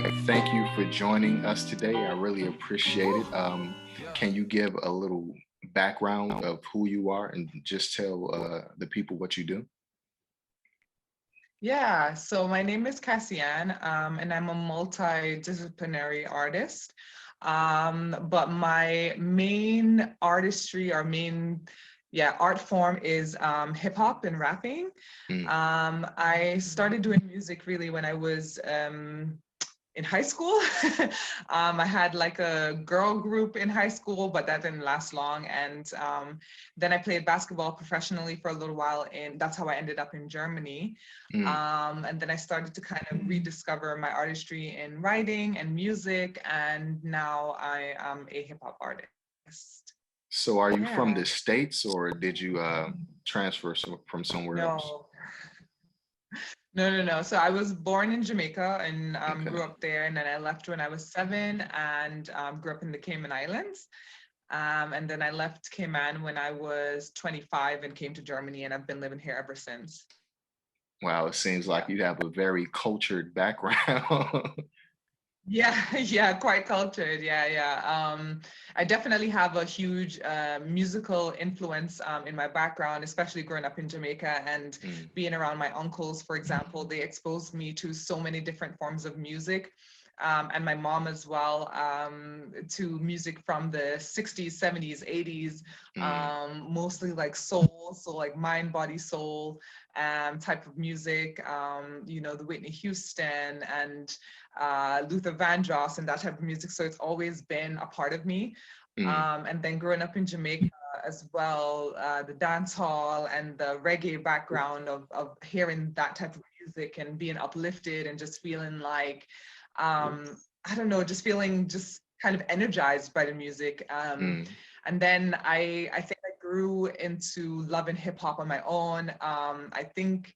right. Thank you for joining us today. I really appreciate it. Can you give a little background of who you are and just tell the people what you do? Yeah, so my name is Cassianne, and I'm a multidisciplinary artist. But my main artistry or art form is hip hop and rapping. Mm. I started doing music really when I was in high school. I had like a girl group in high school, but that didn't last long. And then I played basketball professionally for a little while, and that's how I ended up in Germany. Mm. And then I started to kind of rediscover my artistry in writing and music, and now I am a hip hop artist. So, are you from Yeah, the States or did you transfer from somewhere else? no. No. So I was born in Jamaica and Okay. grew up there, and then I left when I was 7 and grew up in the Cayman Islands. And then I left Cayman when I was 25 and came to Germany, and I've been living here ever since. Wow, it seems like Yeah. you have a very cultured background. Yeah, yeah, quite cultured. Yeah. I definitely have a huge musical influence in my background, especially growing up in Jamaica and Mm. being around my uncles, for example. They exposed me to so many different forms of music. And my mom as well, to music from the 60s, 70s, 80s, Mm. mostly like soul, so like mind, body, soul type of music, the Whitney Houston and Luther Vandross and that type of music. So it's always been a part of me. Mm. And then growing up in Jamaica as well, the dance hall and the reggae background of hearing that type of music and being uplifted and just feeling like, I don't know, just feeling just kind of energized by the music. Mm. And then I think I grew into loving hip hop on my own. I think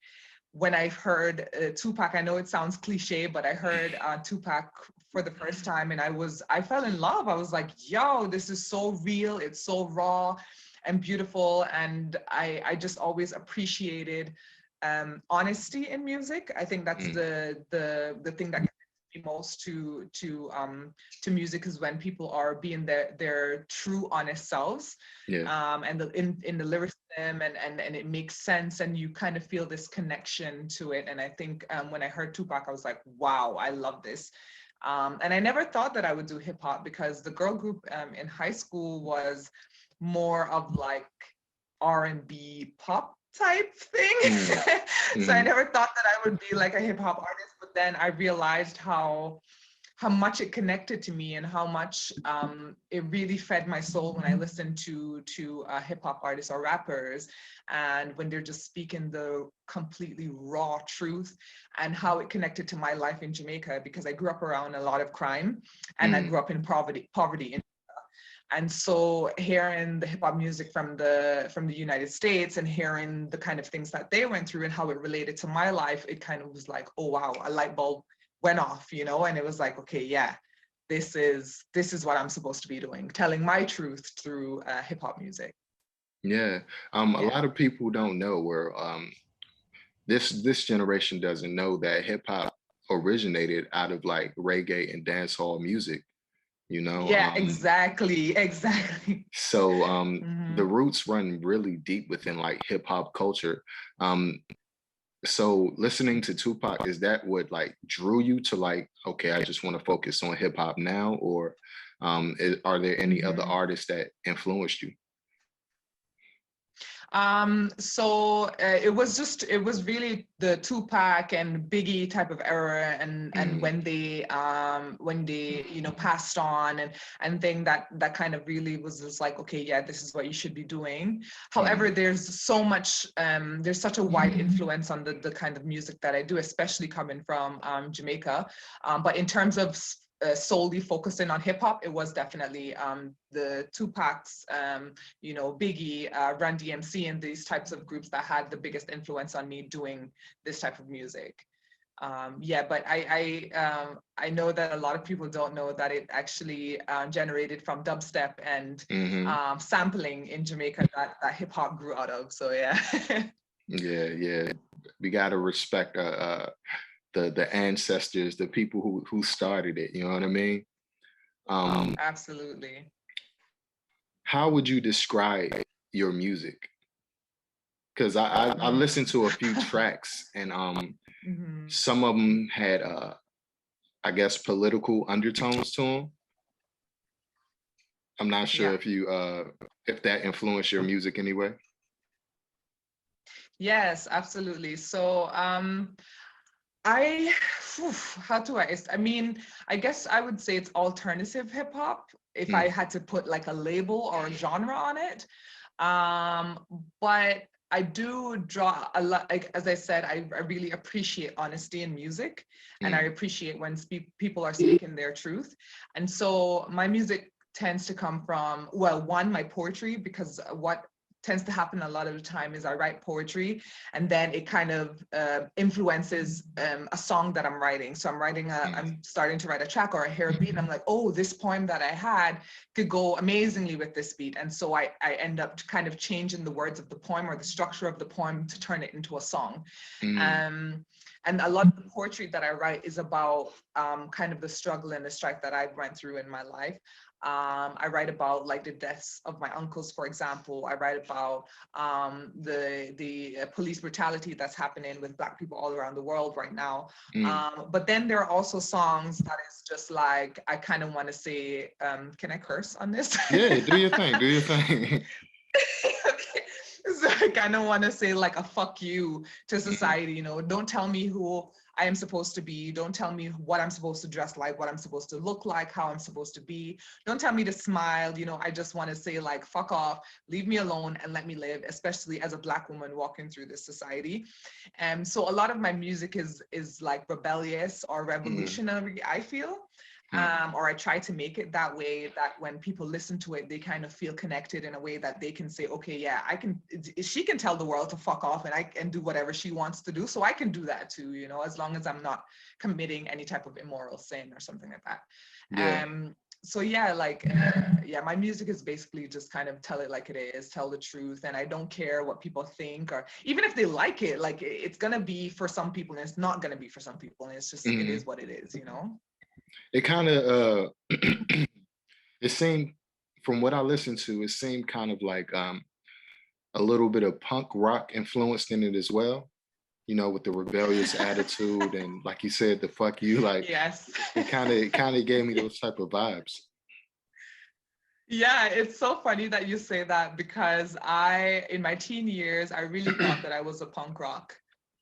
when I heard Tupac, I know it sounds cliche, but I heard Tupac for the first time, and I fell in love. I was like, yo, this is so real. It's so raw and beautiful, and I just always appreciated honesty in music. I think that's Mm. the thing that connects me most to music is when people are being their true honest selves, Yeah. and in the lyricism, and it makes sense, and you kind of feel this connection to it. And I think when I heard Tupac, I was like, wow, I love this. And I never thought that I would do hip hop because the girl group in high school was more of like R&B pop type thing. Mm. So I Hmm. never thought that I would be like a hip hop artist, but then I realized how much it connected to me and how much it really fed my soul when I listened to hip hop artists or rappers, and when they're just speaking the completely raw truth, and how it connected to my life in Jamaica because I grew up around a lot of crime and I Mm. grew up in poverty. And so hearing the hip hop music from the United States and hearing the kind of things that they went through and how it related to my life, it kind of was like, oh wow, a light bulb went off, and it was like, okay, yeah, this is what I'm supposed to be doing, telling my truth through hip hop music. Yeah. A Yeah. lot of people don't know where this generation doesn't know that hip hop originated out of like reggae and dancehall music, you know. Yeah, exactly. So the Hmm. roots run really deep within like hip hop culture. Um, so listening to Tupac, is that what like drew you to like, okay, I just want to focus on hip hop now, or are there any other Hmm. artists that influenced you? So it was really the Tupac and Biggie type of era, and Mm. when they passed on, and thing that kind of really was just like, okay, yeah, this is what you should be doing. However, Mm. there's such a wide influence on the kind of music that I do, especially coming from Jamaica. But in terms of solely focusing on hip hop, it was definitely the Tupac's, Biggie, Run DMC, and these types of groups that had the biggest influence on me doing this type of music. Yeah, but I know that a lot of people don't know that it actually generated from dubstep and Hmm. sampling in Jamaica that hip hop grew out of. So yeah. Yeah, yeah. We gotta respect the ancestors, the people who started it. You know what I mean? Absolutely. How would you describe your music? Because I listened to a few tracks, and Mhm. some of them had I guess political undertones to them. I'm not sure Yeah. if you if that influenced your music anyway. Yes, absolutely. So I, phew, how do I mean, I guess I would say it's alternative hip hop if I Mm, had to put like a label or a genre on it. Um, but I do draw a lot, like as I said, I really appreciate honesty in music, and I mm, appreciate when people are speaking their truth. And so my music tends to come from, well, one, my poetry, because what tends to happen a lot of the time is I write poetry, and then it kind of influences a song that I'm writing. So mm, I'm starting to write a track, or I hear a beat and I'm like, oh, this poem that I had could go amazingly with this beat. And so I end up kind of changing the words of the poem or the structure of the poem to turn it into a song. mm, Um, and a lot of the poetry that I write is about kind of the struggle and the strife that I've went through in my life. I write about like the deaths of my uncles, for example. I write about the police brutality that's happening with Black people all around the world right now. mm. But then there are also songs that is just like, I kind of want to say, can I curse on this? Yeah, do your thing. Do your thing. Okay. So I kind of want to say like a fuck you to Mm, society, you know, don't tell me who I am supposed to be. Don't tell me what I'm supposed to dress like, what I'm supposed to look like, how I'm supposed to be. Don't tell me to smile. You know, I just want to say like, fuck off, leave me alone and let me live, especially as a Black woman walking through this society. And so a lot of my music is like rebellious or mm, revolutionary, I feel. mm, Or I try to make it that way, that when people listen to it, they kind of feel connected in a way that they can say, okay, yeah, I can, she can tell the world to fuck off and I can do whatever she wants to do. So I can do that too, you know, as long as I'm not committing any type of immoral sin or something like that. yeah. So yeah, like, yeah, my music is basically just kind of tell it like it is, tell the truth. And I don't care what people think, or even if they like it, like it's going to be for some people and it's not going to be for some people. And it's just, it Mm. is what it is, you know? It kind of it seemed from what I listened to, it seemed kind of like a little bit of punk rock influenced in it as well. You know, with the rebellious attitude and like you said, the fuck you, like Yes. it kind of gave me those type of vibes. Yeah, it's so funny that you say that because in my teen years, I really thought that I was a punk rock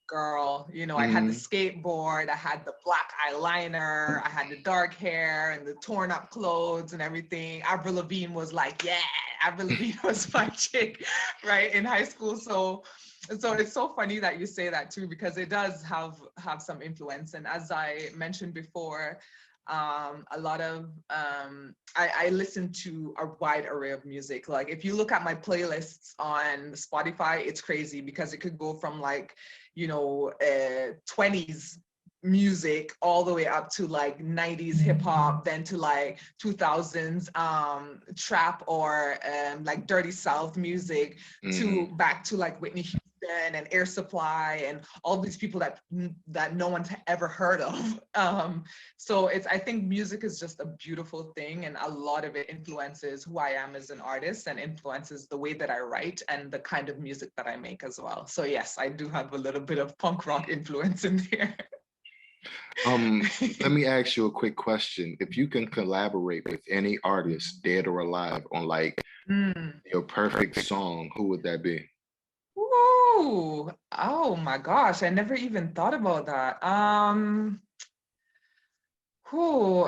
girl. You know, I had the Mm, skateboard, I had the black eyeliner, I had the dark hair and the torn up clothes and everything. Avril Lavigne was like, yeah, Avril Lavigne was my chick, right, in high school. So it's so funny that you say that too, because it does have some influence. And as I mentioned before, a lot of I listen to a wide array of music. Like if you look at my playlists on Spotify, it's crazy because it could go from like, you know, 20s music all the way up to like 90s hip hop, then to like 2000s trap or like dirty South music, to mm. back to like Whitney Houston and Air Supply and all these people that no one's ever heard of. So I think music is just a beautiful thing, and a lot of it influences who I am as an artist and influences the way that I write and the kind of music that I make as well. So yes, I do have a little bit of punk rock influence in there. Let me ask you a quick question. If you can collaborate with any artist, dead or alive, on like Mm. your perfect song, who would that be? Ooh, oh my gosh, I never even thought about that. Who,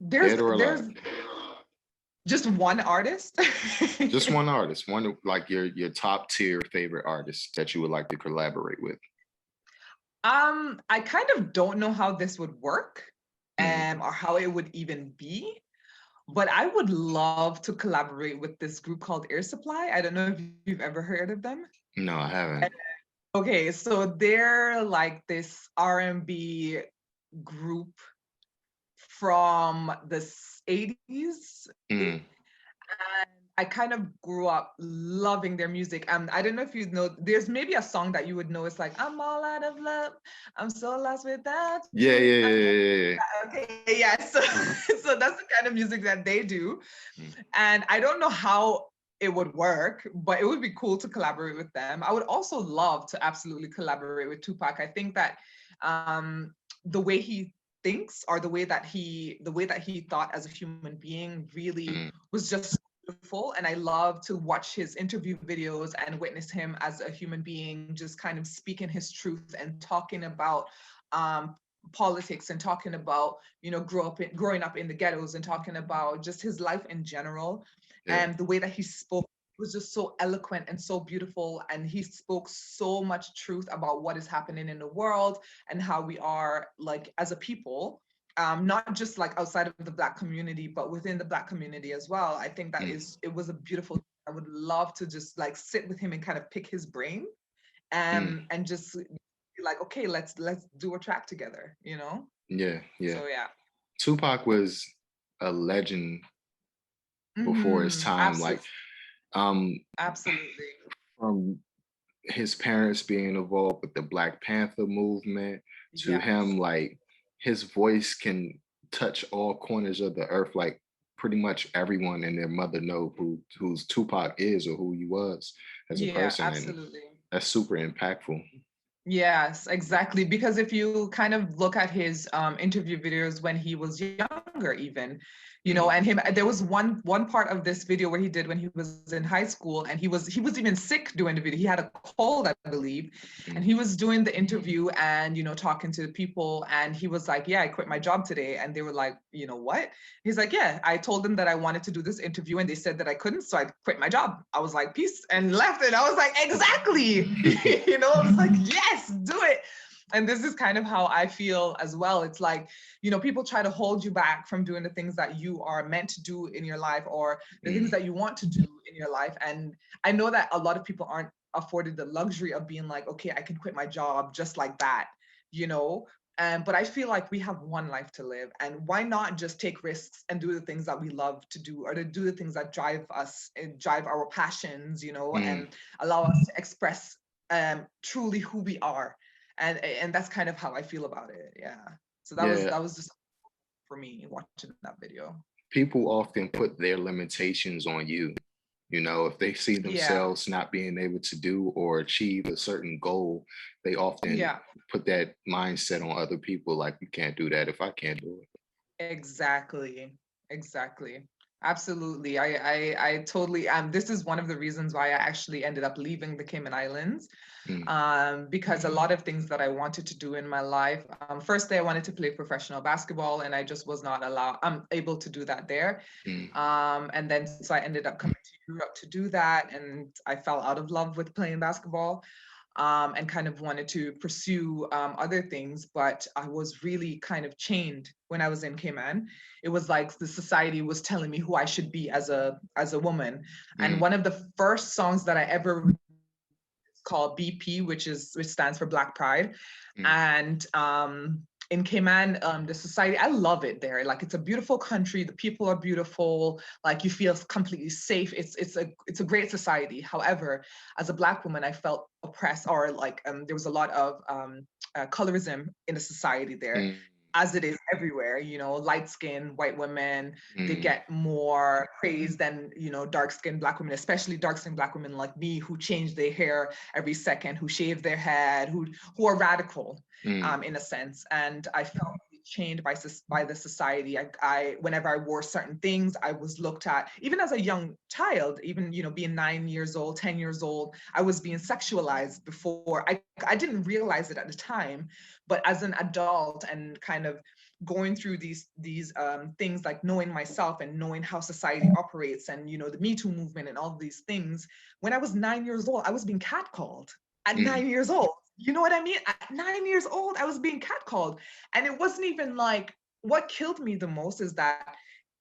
Dead or there's alive? just one artist. Just one artist, one like your top tier favorite artist that you would like to collaborate with. I kind of don't know how this would work, Mm. or how it would even be, but I would love to collaborate with this group called Air Supply. I don't know if you've ever heard of them. No, I haven't. Okay, so they're like this R&B group from the 80s. Mm. I kind of grew up loving their music. I don't know if you know, there's maybe a song that you would know. It's like, I'm all out of love. I'm so lost without Yeah, you. yeah, yeah, yeah, yeah. Okay, yeah. So, so that's the kind of music that they do. Mm. And I don't know how it would work, but it would be cool to collaborate with them. I would also love to absolutely collaborate with Tupac. I think that the way he thinks, or the way that he thought as a human being, really Mm. was just beautiful. And I love to watch his interview videos and witness him as a human being, just kind of speaking his truth and talking about um, politics, and talking about, growing up in the ghettos, and talking about just his life in general. Yeah. And the way that he spoke was just so eloquent and so beautiful. And he spoke so much truth about what is happening in the world and how we are, like, as a people, not just like outside of the Black community, but within the Black community as well. I think that Mm. it was a beautiful. I would love to just like sit with him and kind of pick his brain, Mm. and just be like, okay, let's do a track together, you know? Yeah, yeah. So yeah. Tupac was a legend before his time. Like, Absolutely. um, Absolutely. from his parents being involved with the Black Panther movement to him, Yes. like his voice can touch all corners of the earth. Like pretty much everyone and their mother know who's Tupac is or who he was as a Yeah, person, and absolutely. that's super impactful. Yes, exactly. Because if you kind of look at his interview videos when he was younger, even, Mm. and him, there was one part of this video where he did when he was in high school, and he was even sick doing the video. He had a cold, I believe, and Mm. he was doing the interview and talking to the people, and he was like, "Yeah, I quit my job today," and they were like, "What?" He's like, "Yeah, I told them that I wanted to do this interview, and they said that I couldn't, so I quit my job." I was like, "Peace," and left. And I was like, "Exactly." I was like, "Yes, do it." And this is kind of how I feel as well. It's like, people try to hold you back from doing the things that you are meant to do in your life, or the things Mm. that you want to do in your life. And I know that a lot of people aren't afforded the luxury of being like, okay, I can quit my job just like that, you know? But I feel like we have one life to live, and why not just take risks and do the things that we love to do, or to do the things that drive us and drive our passions, Mm. and allow us to express truly who we are. And that's kind of how I feel about it. Yeah. So that was Yeah, that was just for me watching that video. people often put their limitations on you. If they see Yeah. themselves not being able to do or achieve a certain goal, they often Yeah. put that mindset on other people, like, you can't do that if I can't do it. Exactly. Exactly. Absolutely. I totally this is one of the reasons why I actually ended up leaving the Cayman Islands, Mm. because a lot of things that I wanted to do in my life. Firstly, I wanted to play professional basketball, and I just was not able to do that there. Mm. And then so I ended up coming to Europe to do that, and I fell out of love with playing basketball. And kind of wanted to pursue other things, but I was really kind of chained when I was in Cayman. It was like the society was telling me who I should be as a woman. And Mm. one of the first songs that I ever called BP, which stands for Black Pride. Mm. And in Cayman, the society, I love it there. Like, it's a beautiful country. The people are beautiful. Like, you feel completely safe. It's a great society. However, as a Black woman, I felt oppressed, or like there was a lot of colorism in the society there, Mm. as it is everywhere. Light-skinned white women, they Mm. get more praise than dark-skinned Black women, especially dark-skinned Black women like me, who change their hair every second, who shave their head, who are radical, Mm. in a sense. And I felt really chained by the society. I whenever I wore certain things, I was looked at, even as a young child, even being 9 years old, 10 years old, I was being sexualized before. I didn't realize it at the time, but as an adult, and kind of going through these things, like knowing myself and knowing how society operates, and the Me Too movement and all these things, when I was 9 years old, I was being catcalled at Mm. 9 years old. You know what I mean? At 9 years old, I was being catcalled. And it wasn't even like, what killed me the most is that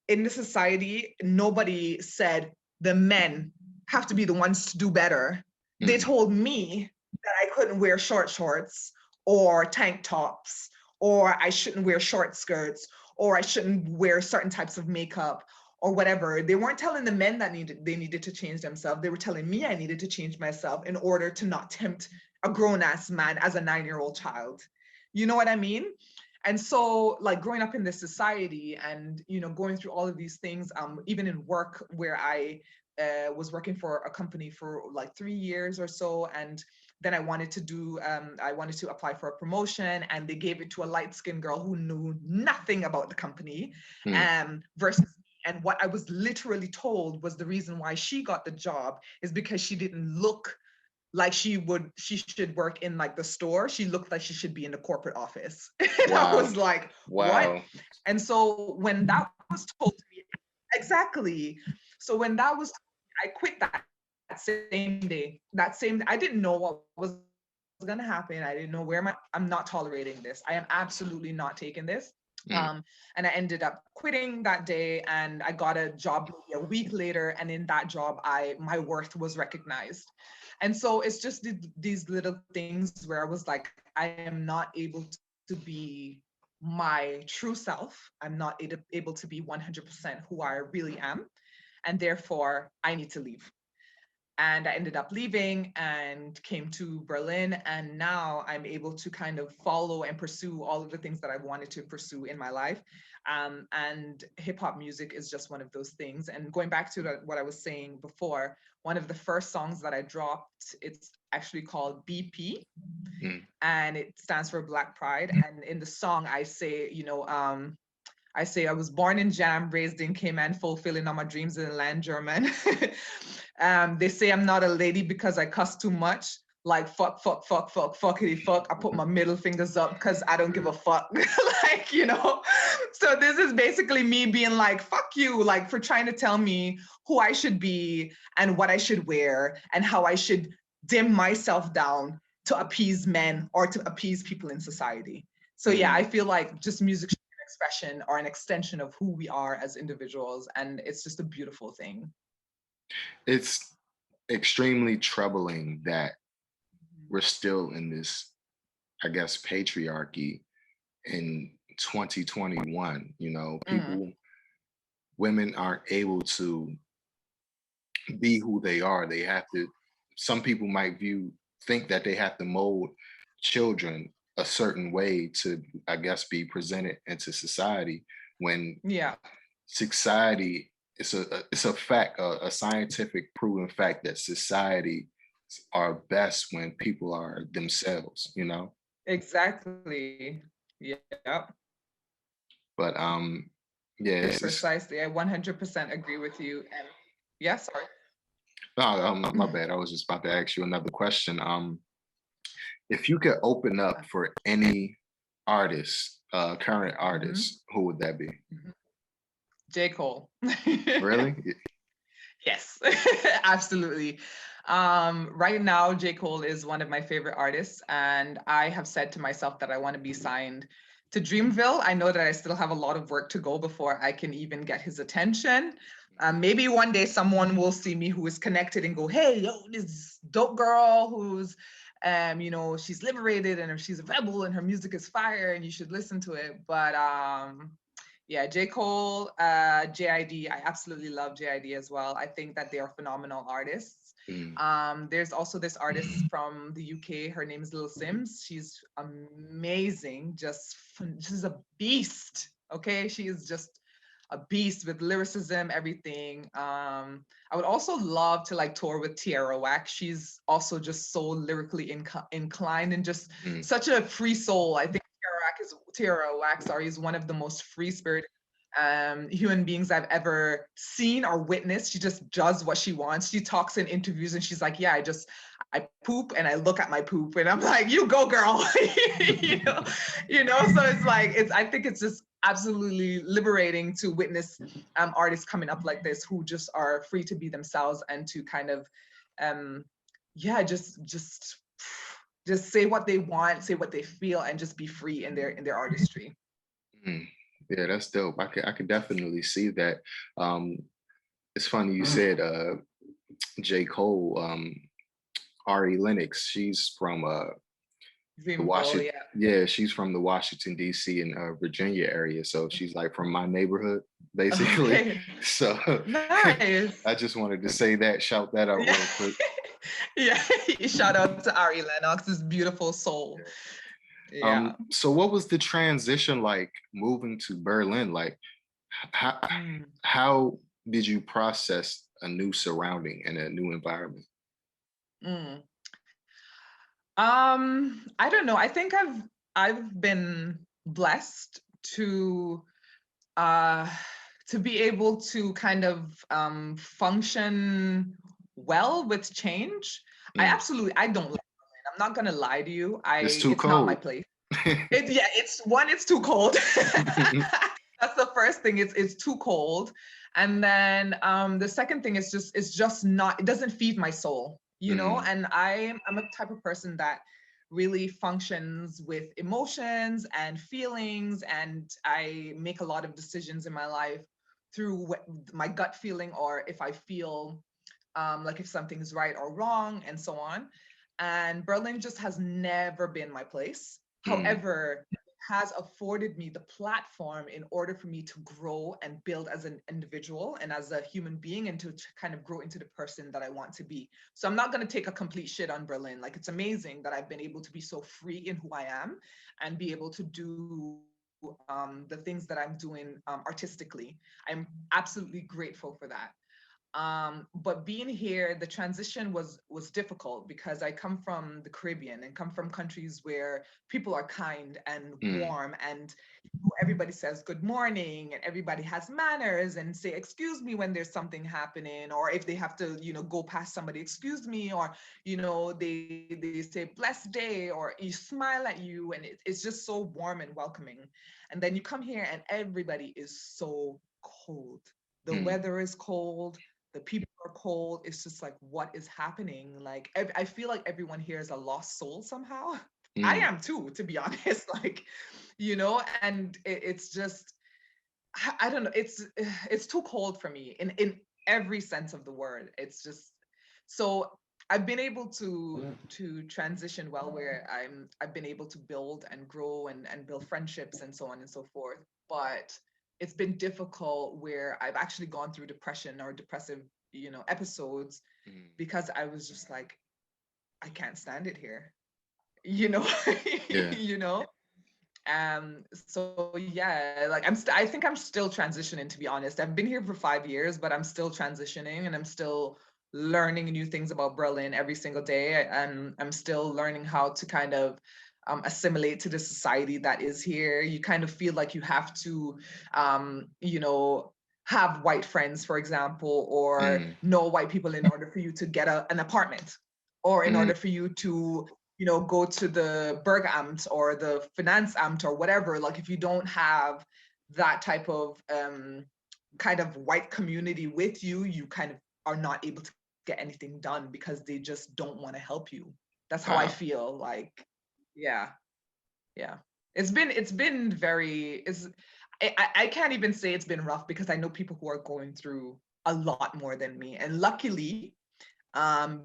in the society, nobody said the men have to be the ones to do better. They Mm. told me that I couldn't wear short shorts or tank tops, or I shouldn't wear short skirts, or I shouldn't wear certain types of makeup, or whatever. They weren't telling the men that they needed to change themselves. They were telling me I needed to change myself in order to not tempt a grown-ass man as a 9-year-old child. You know what I mean? And so, like, growing up in this society and, you know, going through all of these things, even in work where I was working for a company for like 3 years or so, and then I wanted to apply for a promotion, and they gave it to a light-skinned girl who knew nothing about the company, versus me. And what I was literally told was the reason why she got the job is because she didn't look like she should work in like the store. She looked like she should be in the corporate office. And I Wow. was like, Wow. what? And so when that was told to me, exactly. So when that was, I quit that same day. I didn't know what was going to happen. I didn't know I'm not tolerating this. I am absolutely not taking this. And I ended up quitting that day, and I got a job maybe a week later. And in that job, my worth was recognized. And so it's just these little things where I was like, I am not able to be my true self. I'm not able to be 100% who I really am. And therefore, I need to leave. And I ended up leaving and came to Berlin. And now I'm able to kind of follow and pursue all of the things that I wanted to pursue in my life. And hip hop music is just one of those things. And going back to what I was saying before, one of the first songs that I dropped, it's actually called BP. And it stands for Black Pride. And in the song, I say, I was born in Jam, raised in Cayman, fulfilling all my dreams in the land German. They say I'm not a lady because I cuss too much. Like fuckity fuck. I put my middle fingers up because I don't give a fuck. Like, So this is basically me being like, fuck you, like for trying to tell me who I should be and what I should wear and how I should dim myself down to appease men or to appease people in society. So yeah, I feel like just music expression are an extension of who we are as individuals, and it's just a beautiful thing. It's extremely troubling that we're still in this, I guess, patriarchy in 2021. Women aren't able to be who they are. They have to, some people might think that they have to mold children a certain way to, I guess, be presented into society, when society, it's a fact, a scientific proven fact that society are best when people are themselves, Exactly. Yeah. But yeah, precisely. I 100% agree with you. And yes, sorry. No, my bad. I was just about to ask you another question. If you could open up for any artist, current artist, who would that be? J. Cole. Really? Yes, absolutely. Right now, J. Cole is one of my favorite artists, and I have said to myself that I want to be signed to Dreamville. I know that I still have a lot of work to go before I can even get his attention. Maybe one day someone will see me who is connected and go, hey, yo, this dope girl who's, she's liberated and she's a rebel and her music is fire and you should listen to it. But yeah, J. Cole, JID, I absolutely love JID as well. I think that they are phenomenal artists. There's also this artist from the UK. Her name is Lil Sims. She's amazing. She's a beast. Okay, she is just a beast with lyricism, everything. I would also love to like tour with Tierra Whack. She's also just so lyrically inclined and just such a free soul. I think Tierra Whack is one of the most free-spirited human beings I've ever seen or witnessed. She just does what she wants. She talks in interviews and she's like, yeah, I poop and I look at my poop and I'm like, you go, girl. So it's like, I think it's just absolutely liberating to witness artists coming up like this who just are free to be themselves and to kind of, just say what they want, say what they feel, and just be free in their artistry. Yeah, that's dope. I could definitely see that. It's funny you said J. Cole, Ari Lennox. She's from the Dreamville, Washington. yeah. Yeah, she's from the Washington D.C. and Virginia area, so she's like from my neighborhood, basically. Okay, So nice. I just wanted to say that, shout that out Yeah, real quick. yeah. Shout out to Ari Lennox's beautiful soul. Yeah. So what was the transition like moving to Berlin? Like, how Mm. how did you process a new surrounding and a new environment? Mm. I don't know. I think I've been blessed uh to be able to kind of function well with change. Mm. I don't like Berlin. I'm not gonna lie to you. It's too It's not my cold. place. It's too cold. That's the first thing. It's too cold. And then the second thing is just it's just not, it doesn't feed my soul, you know? Mm, And I'm a type of person that really functions with emotions and feelings, and I make a lot of decisions in my life through my gut feeling, or if I feel like if something's right or wrong, and so on. And Berlin just has never been my place. mm, However, it has afforded me the platform in order for me to grow and build as an individual and as a human being, and to kind of grow into the person that I want to be. So I'm not going to take a complete shit on Berlin. Like, it's amazing that I've been able to be so free in who I am and be able to do the things that I'm doing artistically. I'm absolutely grateful for that. But being here, the transition was difficult because I come from the Caribbean and come from countries where people are kind and mm. warm, and everybody says good morning, and everybody has manners and say excuse me when there's something happening, or if they have to, go past somebody, excuse me, or they say blessed day, or you smile at you, and it's just so warm and welcoming. And then you come here and everybody is so cold. The Mm, weather is cold, the people are cold. It's just like, what is happening? Like, I feel like everyone here is a lost soul somehow. I mm, am too, to be honest. Like, and it's just, I don't know. It's too cold for me in every sense of the word. It's just so. I've been able to transition well, where I've been able to build and grow and build friendships and so on and so forth. But it's been difficult where I've actually gone through depression or depressive, episodes, mm. because I was just like, I can't stand it here. You know, Yeah. you know. So yeah, like I think I'm still transitioning, to be honest. I've been here for 5 years, but I'm still transitioning, and I'm still learning new things about Berlin every single day. And I'm still learning how to kind of assimilate to the society that is here. You kind of feel like you have to, have white friends, for example, or Mm, know white people in order for you to get an apartment, or in mm, order for you to go to the Bürgeramt or the Finanzamt or whatever. Like, if you don't have that type of kind of white community with you, you kind of are not able to get anything done because they just don't want to help you. That's how I wow. feel. Like, yeah, yeah. It's been very it's I can't even say it's been rough, because I know people who are going through a lot more than me. And luckily,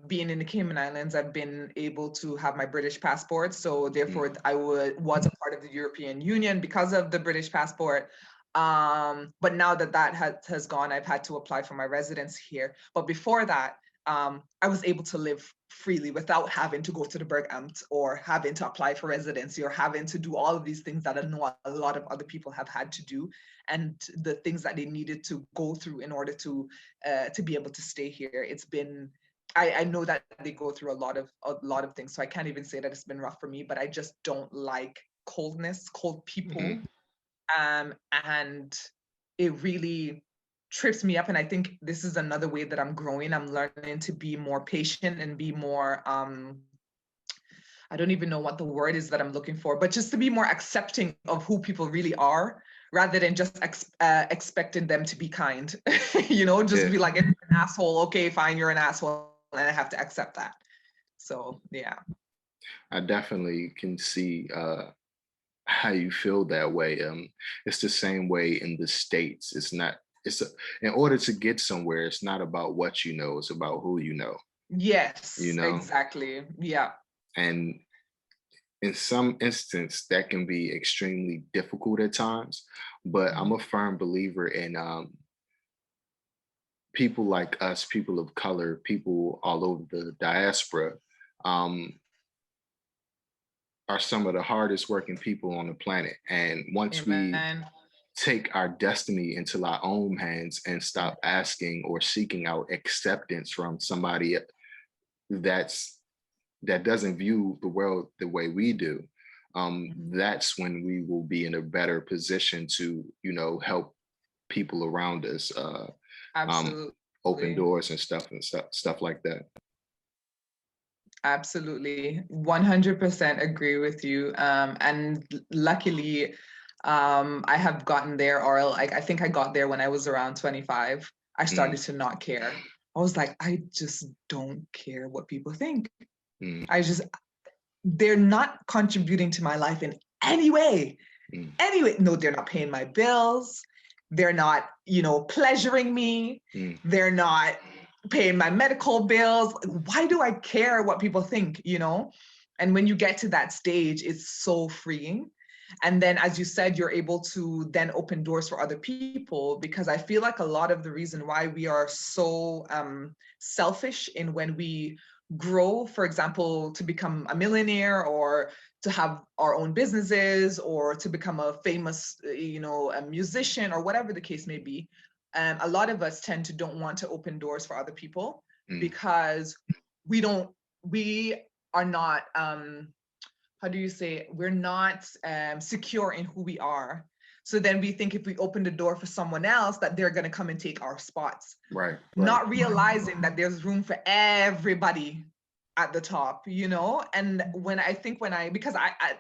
being in the Cayman Islands, I've been able to have my British passport. So therefore, Mm, I was a part of the European Union because of the British passport. But now that has gone, I've had to apply for my residence here. But before that, I was able to live freely without having to go to the Bergamt, or having to apply for residency, or having to do all of these things that I know a lot of other people have had to do, and the things that they needed to go through in order to be able to stay here. It's been I know that they go through a lot of things, so I can't even say that it's been rough for me. But I just don't like coldness, cold people, mm. and it really trips me up. And I think this is another way that I'm growing. I'm learning to be more patient and be more I don't even know what the word is that I'm looking for, but just to be more accepting of who people really are, rather than just expecting them to be kind. Just Yeah. be like, if you're an asshole, okay, fine, you're an asshole, and I have to accept that. So yeah. I definitely can see how you feel that way. It's the same way in the States. It's not, in order to get somewhere, it's not about what you know, it's about who you know, you Yes, know? exactly. Yeah. And in some instance that can be extremely difficult at times, but I'm Mhm. a firm believer in people like us, people of color, people all over the diaspora, um, are some of the hardest working people on the planet. And once we Amen. take our destiny into our own hands and stop asking or seeking out acceptance from somebody that's that doesn't view the world the way we do, Mhm. that's when we will be in a better position to, help people around us, um, open Absolutely. doors and stuff like that. Absolutely. 100% agree with you. And luckily, I have gotten there, or like I think I got there when I was around 25. I started Mm, to not care. I was like, I just don't care what people think. mm, I just, they're not contributing to my life in any way. mm, Anyway, no, they're not paying my bills. They're not, pleasuring me. mm, They're not paying my medical bills. Why do I care what people think? And when you get to that stage, it's so freeing. And then, as you said, you're able to then open doors for other people, because I feel like a lot of the reason why we are so selfish in when we grow, for example, to become a millionaire or to have our own businesses or to become a famous, a musician or whatever the case may be. A lot of us tend to don't want to open doors for other people mm. because we are not, how do you say, we're not secure in who we are. So then we think if we open the door for someone else that they're going to come and take our spots, Right, right. not realizing that there's room for everybody at the top. And because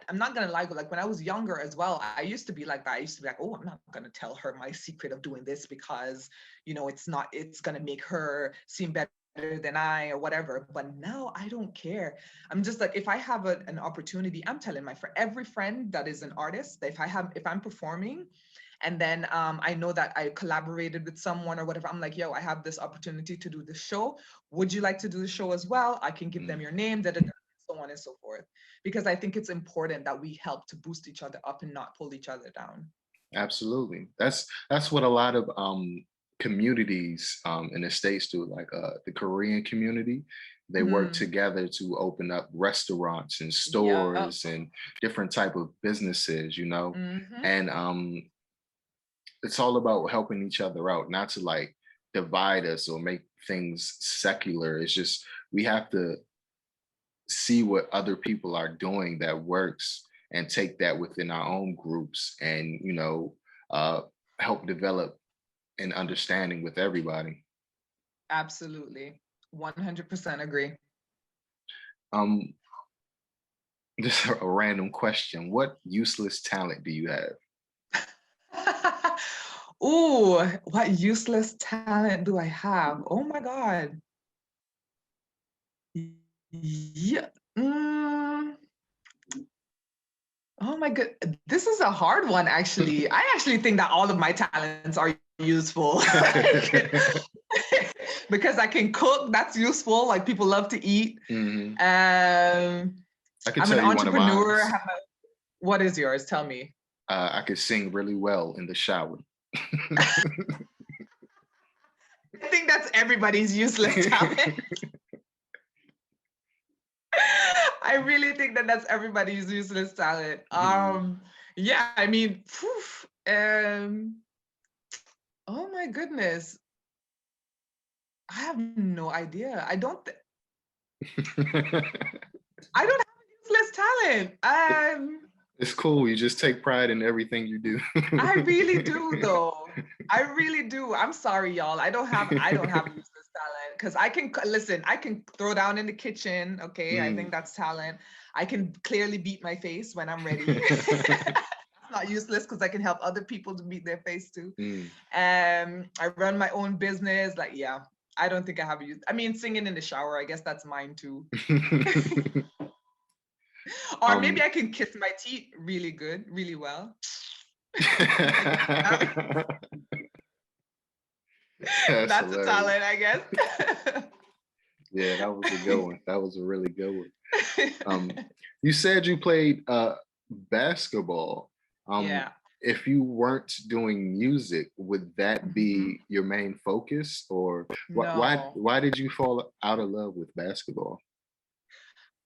I'm not gonna lie, but like when I was younger as well, I used to be like that. I used to be like, oh, I'm not gonna tell her my secret of doing this because it's gonna make her seem better than I or whatever. But now I don't care. I'm just like, if I have an opportunity, I'm telling for every friend that is an artist, if I'm performing and then I know that I collaborated with someone or whatever, I'm like, yo, I have this opportunity to do this show. Would you like to do the show as well? I can give them Mm. your name, da, da, da, so on and so forth. Because I think it's important that we help to boost each other up and not pull each other down. Absolutely. That's what a lot of communities in the States do, like the Korean community. They work Mm, together to open up restaurants and yeah. stores and different type of businesses, Mm-hmm. and it's all about helping each other out, not to like divide us or make things secular. It's just we have to see what other people are doing that works and take that within our own groups and uh, help develop an understanding with everybody. Absolutely. 100% agree. um just a random question, what useless talent do you have? Ooh, what useless talent do I have? Oh my God. Yeah. Oh my good. This is a hard one, actually. I actually think that all of my talents are useful. Because I can cook, that's useful. Like people love to eat. Hmm. Um, I could I'm an tell you one of mine. entrepreneur. What is yours? Tell me. I could sing really well in the shower. I think that's everybody's useless talent. I really think that that's everybody's useless talent. Hmm. Yeah, I mean, oh my goodness. I have no idea. I don't have a useless talent. It's cool. You just take pride in everything you do. I really do though. I really do. I'm sorry, y'all. I don't have a useless talent because listen, I can throw down in the kitchen. Okay. I think Mm. that's talent. I can clearly beat my face when I'm ready. That's not useless because I can help other people to beat their face too. Mm. I run my own business. Like, yeah, I don't think I have a use. I mean, singing in the shower, I guess that's mine too. Or maybe um I can kiss my teeth really good, really well. That's That's a hilarious. talent, I guess. Yeah, that was a good one. That was a really good one. Um, you said you played basketball. Um, Yeah. if you weren't doing music, would that Mhm. be your main focus, or No. why did you fall out of love with basketball?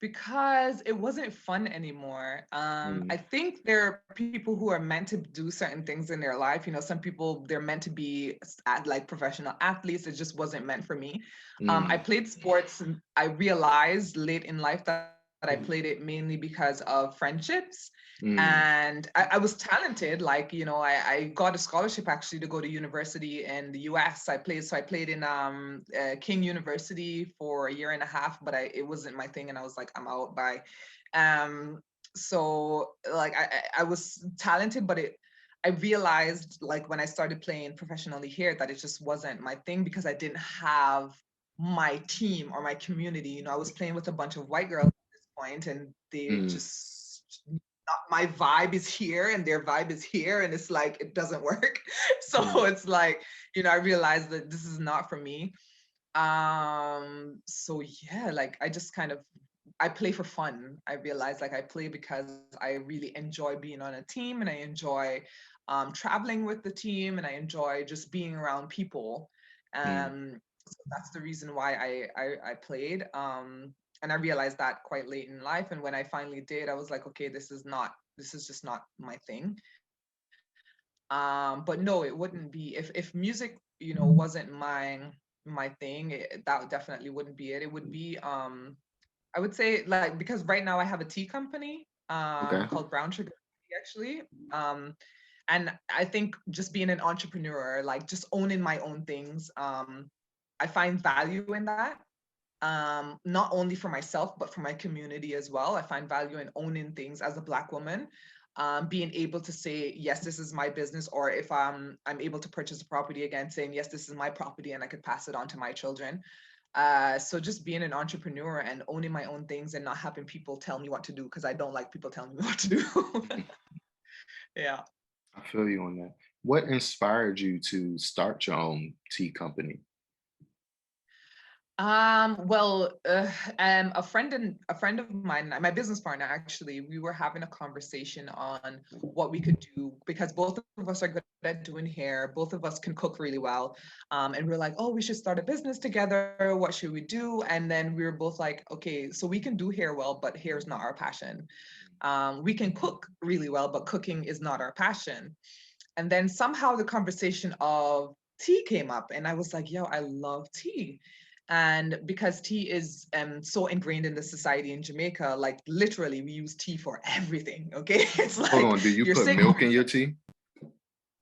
Because it wasn't fun anymore. I Mm, think there are people who are meant to do certain things in their life. You know, some people they're meant to be like professional athletes. It just wasn't meant for me. I mm, played sports, and I realized late in life that I played it mainly because of friendships. mm, And I was talented. Like, you know, I got a scholarship actually to go to university in the US. I played in King University for a year and a half, but it wasn't my thing. And I was like, I'm out by. Um, so like I was talented, but I realized like when I started playing professionally here that it just wasn't my thing because I didn't have my team or my community. You know, I was playing with a bunch of white girls at this point, and they mm, just my vibe is here and their vibe is here, and it's like it doesn't work. So mm, it's like, you know, I realized that this is not for me. So yeah, like I just kind of I play for fun. I realize like I play because I really enjoy being on a team, and I enjoy traveling with the team, and I enjoy just being around people. mm, So that's the reason why I played. And I realized that quite late in life. And when I finally did, I was like, okay, this is just not my thing. But no, it wouldn't be if music, you know, wasn't my thing. That definitely wouldn't be it. It would be I would say like because right now I have a tea company okay. called Brown Sugar Tea, actually. Um, and I think just being an entrepreneur, like just owning my own things, I find value in that. Not only for myself but for my community as well. I find value in owning things as a Black woman. Being able to say yes, this is my business, or if I'm able to purchase a property again, saying yes, this is my property, and I could pass it on to my children. So just being an entrepreneur and owning my own things and not having people tell me what to do, because I don't like people telling me what to do. Yeah. I feel you on that. What inspired you to start your own tea company? Well, a friend of mine, my business partner, actually, we were having a conversation on what we could do because both of us are good at doing hair. Both of us can cook really well. And we are like, oh, we should start a business together. What should we do? And then we were both like, okay, so we can do hair well, but hair is not our passion. We can cook really well, but cooking is not our passion. And then somehow the conversation of tea came up, and I was like, yo, I love tea. And because tea is so ingrained in the society in Jamaica, like literally we use tea for everything. Okay. It's Hold like on, do you you're put sick. milk in your tea?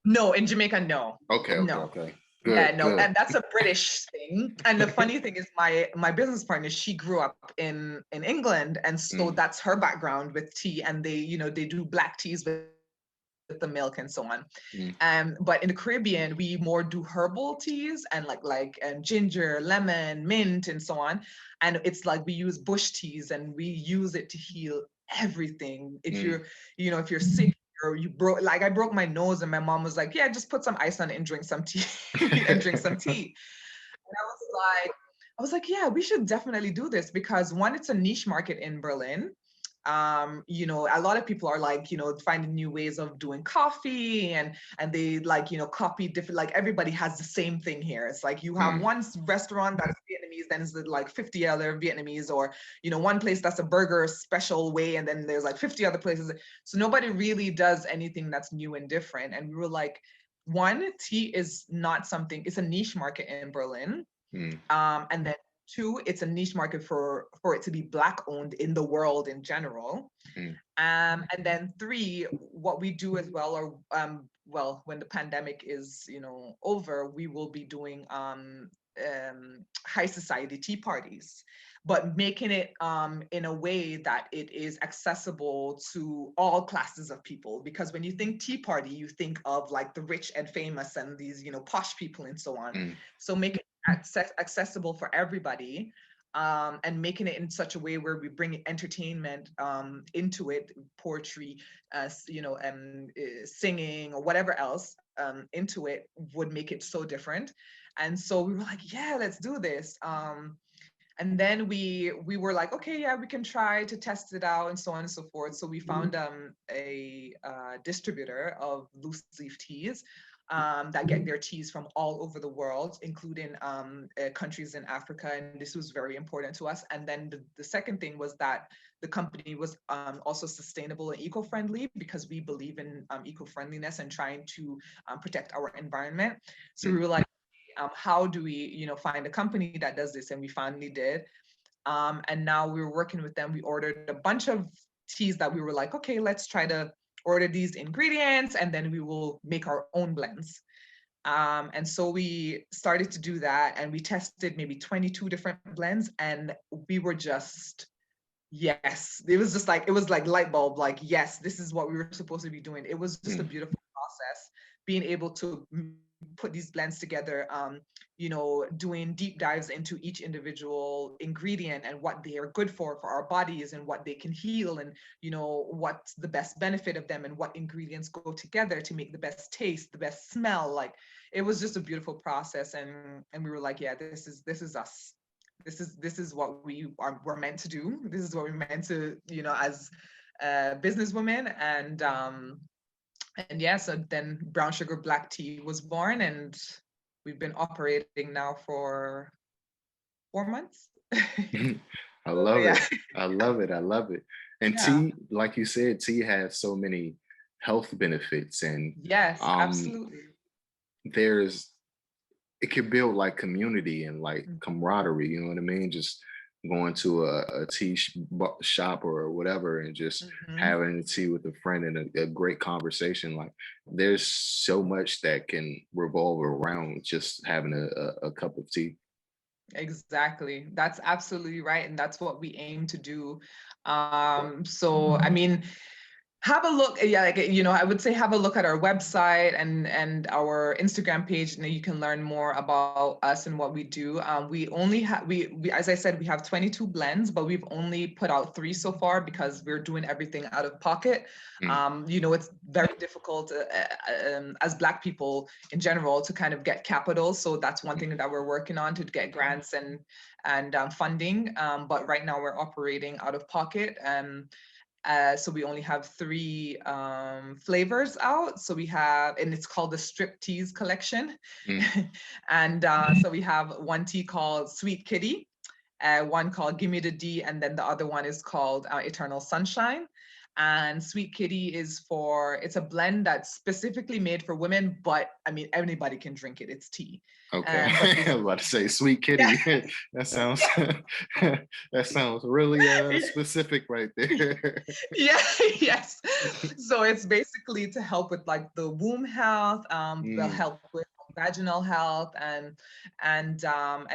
No, in Jamaica, no. Okay, okay, No. okay. Yeah, Good, no. good. And that's a British thing. And the funny thing is my business partner, she grew up in England. And so Mm, that's her background with tea. And they, you know, they do black teas with the milk and so on. mm, But in the Caribbean, we more do herbal teas and ginger, lemon, mint, and so on. And it's like we use bush teas and we use it to heal everything. If mm. you're, you know, if you're sick or you broke, like I broke my nose, and my mom was like, "Yeah, just put some ice on it and drink some tea, and drink some tea." And I was like, yeah, we should definitely do this because one, it's a niche market in Berlin. You know, a lot of people are like, you know, finding new ways of doing coffee, and they like, you know, copy different, like everybody has the same thing here. It's like you have Mm, one restaurant that's Vietnamese, then it's like 50 other Vietnamese, or, you know, one place that's a burger special way, and then there's like 50 other places. So nobody really does anything that's new and different. And we were like, one, tea is not something, it's a niche market in Berlin. mm, And then two, it's a niche market for it to be Black owned in the world in general. mm, And then three, what we do as well, or well, when the pandemic is, you know, over, we will be doing high society tea parties, but making it in a way that it is accessible to all classes of people. Because when you think tea party, you think of like the rich and famous and these, you know, posh people and so on. mm, So make it accessible for everybody, and making it in such a way where we bring entertainment into it, poetry, you know, singing or whatever else into it would make it so different. And so we were like, yeah, let's do this. And then we were like, okay, yeah, we can try to test it out and so on and so forth. So we found a distributor of loose leaf teas that get their teas from all over the world, including countries in Africa. And this was very important to us. And then the second thing was that the company was also sustainable and eco-friendly, because we believe in eco-friendliness and trying to protect our environment. So we were like, how do we, find a company that does this? And we finally did. And now we're working with them. We ordered a bunch of teas that we were like, okay, let's try to order these ingredients and then we will make our own blends. And so we started to do that, and we tested maybe 22 different blends, and we were just, yes, it was just like, it was like light bulb, like, yes, this is what we were supposed to be doing. It was just a beautiful process, being able to put these blends together, doing deep dives into each individual ingredient and what they are good for our bodies and what they can heal, and what's the best benefit of them and what ingredients go together to make the best taste, the best smell. Like, it was just a beautiful process, and we were like, yeah, this is us. This is what we're meant to do. This is what we're meant to, as businesswomen. And yeah, so then brown sugar black tea was born, and we've been operating now for 4 months. I So, love yeah. it. I love it. I love it. And Yeah. tea, like you said, tea has so many health benefits, and Yes, um absolutely. there's it can build like community and like camaraderie, you know what I mean? Just going to a shop or whatever and just Mhm. having a tea with a friend and a great conversation. Like, there's so much that can revolve around just having a cup of tea. Exactly. That's absolutely right. And that's what we aim to do. So, I mean, have a look. Yeah, like, I would say have a look at our website and our Instagram page, and you can learn more about us and what we do. We only have, we, as I said, we have 22 blends, but we've only put out 3 so far because we're doing everything out of pocket. Mm, It's very difficult as Black people in general to kind of get capital. So that's one thing that we're working on, to get grants and funding. But right now we're operating out of pocket. So we only have 3 flavors out. So we have, and it's called the Strip Teas collection. mm. And so we have one tea called Sweet Kitty, one called Gimme the D, and then the other one is called Eternal Sunshine. And Sweet Kitty it's a blend that's specifically made for women, but I mean, anybody can drink it. It's tea. Okay. But I was about to say sweet kitty. That sounds that sounds really specific right there. yeah, yes. So it's basically to help with like the womb health, the Mm, help with vaginal health, and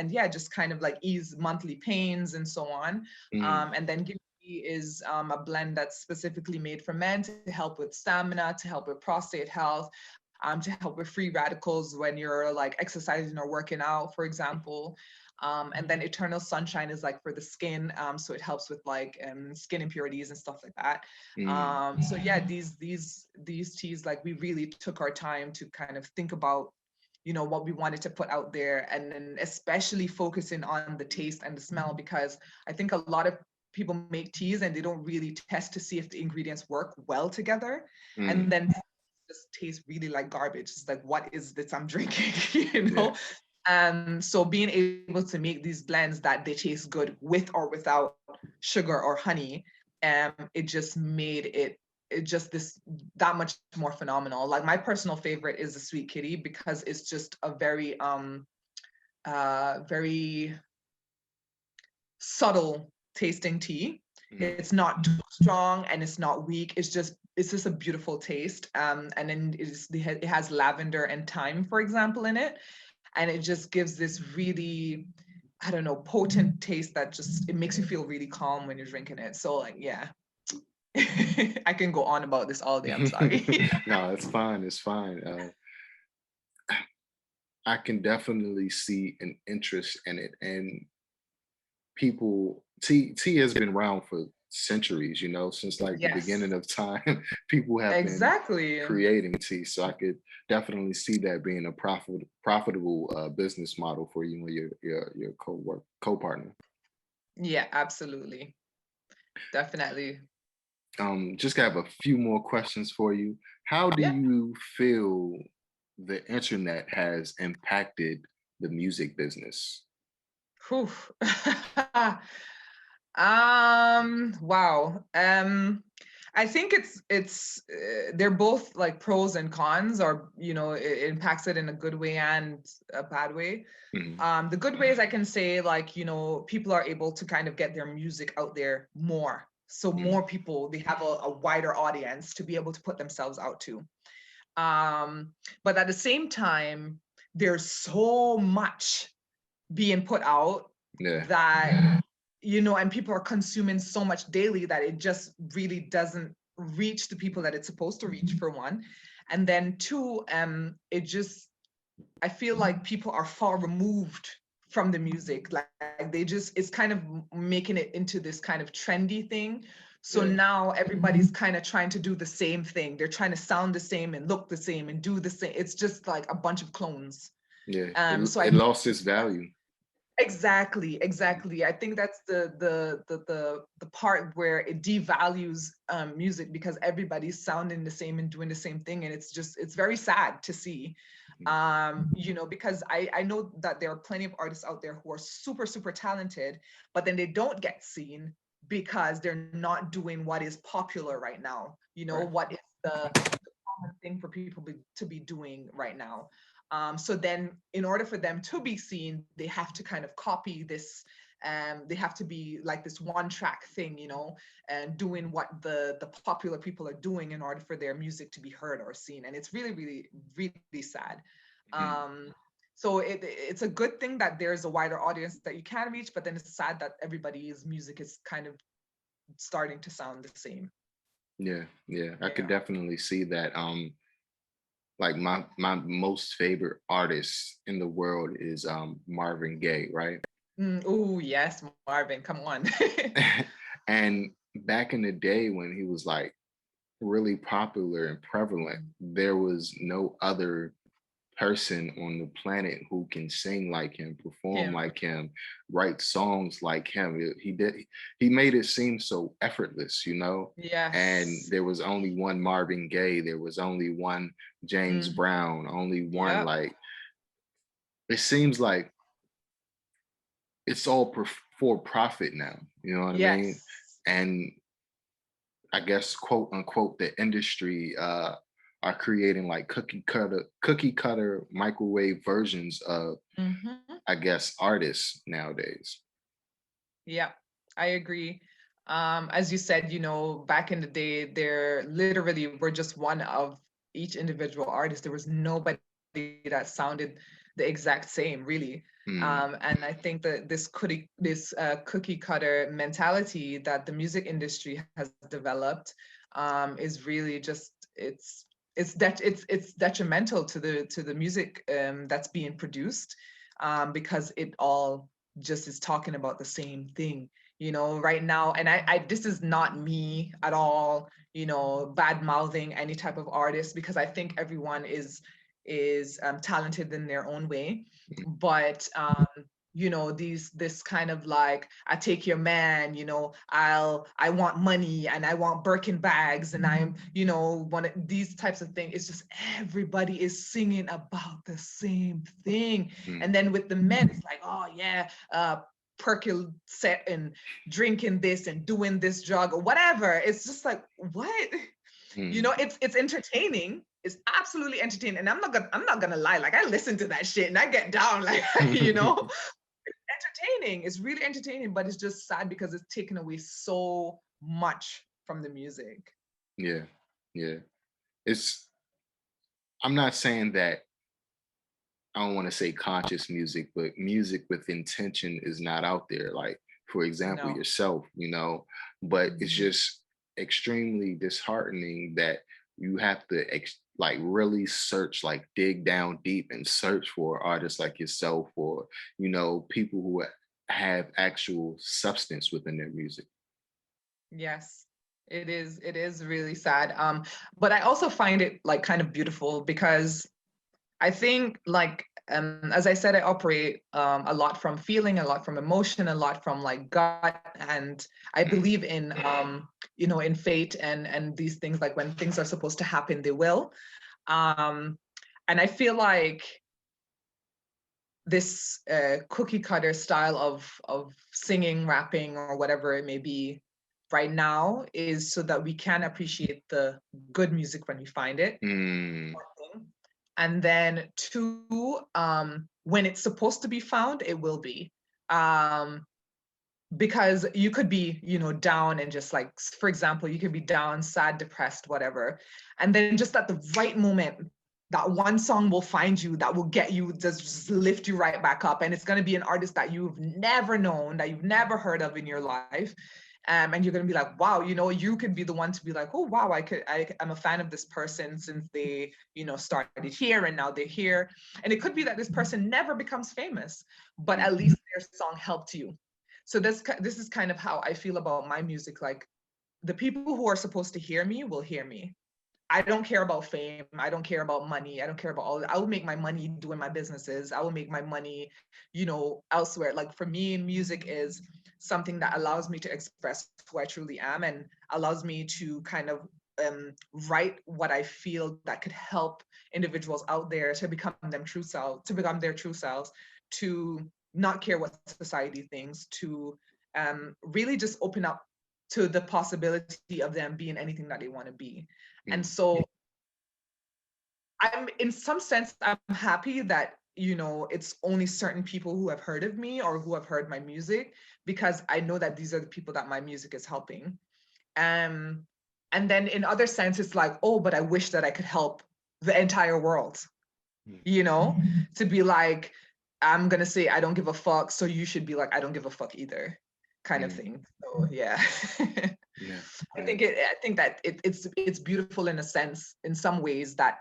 yeah, just kind of like ease monthly pains and so on. mm, And then Give Me is a blend that's specifically made for men to help with stamina, to help with prostate health, to help with free radicals when you're like exercising or working out, for example. And then Eternal Sunshine is like for the skin, so it helps with like skin impurities and stuff like that. mm. So yeah, these teas, like, we really took our time to kind of think about, what we wanted to put out there, and then especially focusing on the taste and the smell, because I think a lot of people make teas and they don't really test to see if the ingredients work well together, Mm. and then just taste really like garbage. It's like, what is this I'm drinking? Yeah. So being able to make these blends that they taste good with or without sugar or honey, it just made it just this that much more phenomenal. Like, my personal favorite is the Sweet Kitty, because it's just a very subtle tasting tea. Mm. It's not too strong and it's not weak. It's just a beautiful taste. And then it has lavender and thyme, for example, in it, and it just gives this really, I don't know, potent taste that just, it makes you feel really calm when you're drinking it. So, like, yeah. I can go on about this all day. I'm sorry. No, it's fine. It's fine. I can definitely see an interest in it, and tea has been around for centuries, since like the beginning Yes, of time. People have been exactly. creating tea, so I could definitely see that being a profitable business model for you and your co-partner. Yeah, absolutely. Definitely. Just have a few more questions for you. How do Yeah. you feel the internet has impacted the music business? Whew. Wow. I think they're both like pros and cons, or it impacts it in a good way and a bad way. Mhm. The good ways I can say, like, people are able to kind of get their music out there more. So Mhm. more people, they have a wider audience to be able to put themselves out to. Um, but at the same time, there's so much being put out Yeah. that, and people are consuming so much daily that it just really doesn't reach the people that it's supposed to reach, for one. And then two, I feel like people are far removed from the music. Like they just, it's kind of making it into this kind of trendy thing. So Yeah. now everybody's kind of trying to do the same thing. They're trying to sound the same and look the same and do the same. It's just like a bunch of clones. Yeah. So I It think lost its value. exactly. I think that's the part where it devalues music, because everybody's sounding the same and doing the same thing, and it's very sad to see. Mhm. Because I know that there are plenty of artists out there who are super, super talented, but then they don't get seen because they're not doing what is popular right now. Right. What is the common thing for people to be doing right now. So then in order for them to be seen, they have to kind of copy this. They have to be like this one track thing, and doing what the popular people are doing in order for their music to be heard or seen. And it's really, really, really sad. Mhm. So it's a good thing that there's a wider audience that you can reach, but then it's sad that everybody's music is kind of starting to sound the same. Yeah. Yeah. I could Yeah. definitely see that. Like my most favorite artist in the world is Marvin Gaye, right? Oh, yes, Marvin, come on. And back in the day when he was like really popular and prevalent, there was no other person on the planet who can sing like him, perform Him. like him, write songs like him. He made it seem so effortless, you know? And Yes. there was only one Marvin Gaye, there was only one James Mm, Brown, only one yep. like it seems like it's all for profit now, you know what I mean? Yes. And I guess quote unquote the industry are creating like cookie cutter microwave versions of Hmm. I guess artists nowadays. Yeah, I agree. As you said, back in the day, there literally were just one of each individual artist. There was nobody that sounded the exact same, really. Mm, And I think that this cookie cutter mentality that the music industry has developed is really just it's detrimental to the music that's being produced, because it all just is talking about the same thing, right now. And I this is not me at all, bad mouthing any type of artist, because I think everyone is talented in their own way. But this kind of like, I take your man, I want money and I want Birkin bags and I'm, one of these types of things. It's just everybody is singing about the same thing. mm, And then with the men, it's like, oh yeah, Percocet and drinking this and doing this drug or whatever. It's just like, what? mm. It's entertaining. It's absolutely entertaining. And I'm not gonna lie, like I listen to that shit and I get down, like, entertaining. It's really entertaining, but it's just sad because it's taken away so much from the music. Yeah, yeah. It's I'm not saying that I don't want to say conscious music, but music with intention is not out there. Like, for example, No. yourself, you know, but it's Mhm. just extremely disheartening that you have to like really search, like dig down deep and search for artists like yourself or, people who have actual substance within their music. Yes, it is really sad. But I also find it like kind of beautiful, because I think like as I said, I operate a lot from feeling, a lot from emotion, a lot from like gut, and I believe in in fate and these things. Like when things are supposed to happen, they will. And I feel like this cookie cutter style of singing, rapping, or whatever it may be right now is so that we can appreciate the good music when we find it. And then two, when it's supposed to be found, it will be. Because you could be, down and just like, for example, you could be down, sad, depressed, whatever. And then just at the right moment, that one song will find you that will get you, just lift you right back up. And it's going to be an artist that you've never known, that you've never heard of in your life. And you're going to be like, wow, you could be the one to be like, oh, wow, I'm a fan of this person since they, started here and now they're here. And it could be that this person never becomes famous, but at least their song helped you. So this is kind of how I feel about my music. Like the people who are supposed to hear me will hear me. I don't care about fame. I don't care about money. I don't care about all that. I will make my money doing my businesses. I will make my money, elsewhere. Like for me, music is something that allows me to express who I truly am and allows me to kind of write what I feel that could help individuals out there to become their true selves, to not care what society thinks, to really just open up to the possibility of them being anything that they want to be. And so in some sense, I'm happy that, it's only certain people who have heard of me or who have heard my music, because I know that these are the people that my music is helping. And then in other sense, it's like, oh, but I wish that I could help the entire world, to be like, I'm going to say, I don't give a fuck. So you should be like, I don't give a fuck either, kind of thing. So yeah. Yeah. I think that it's beautiful in a sense, in some ways, that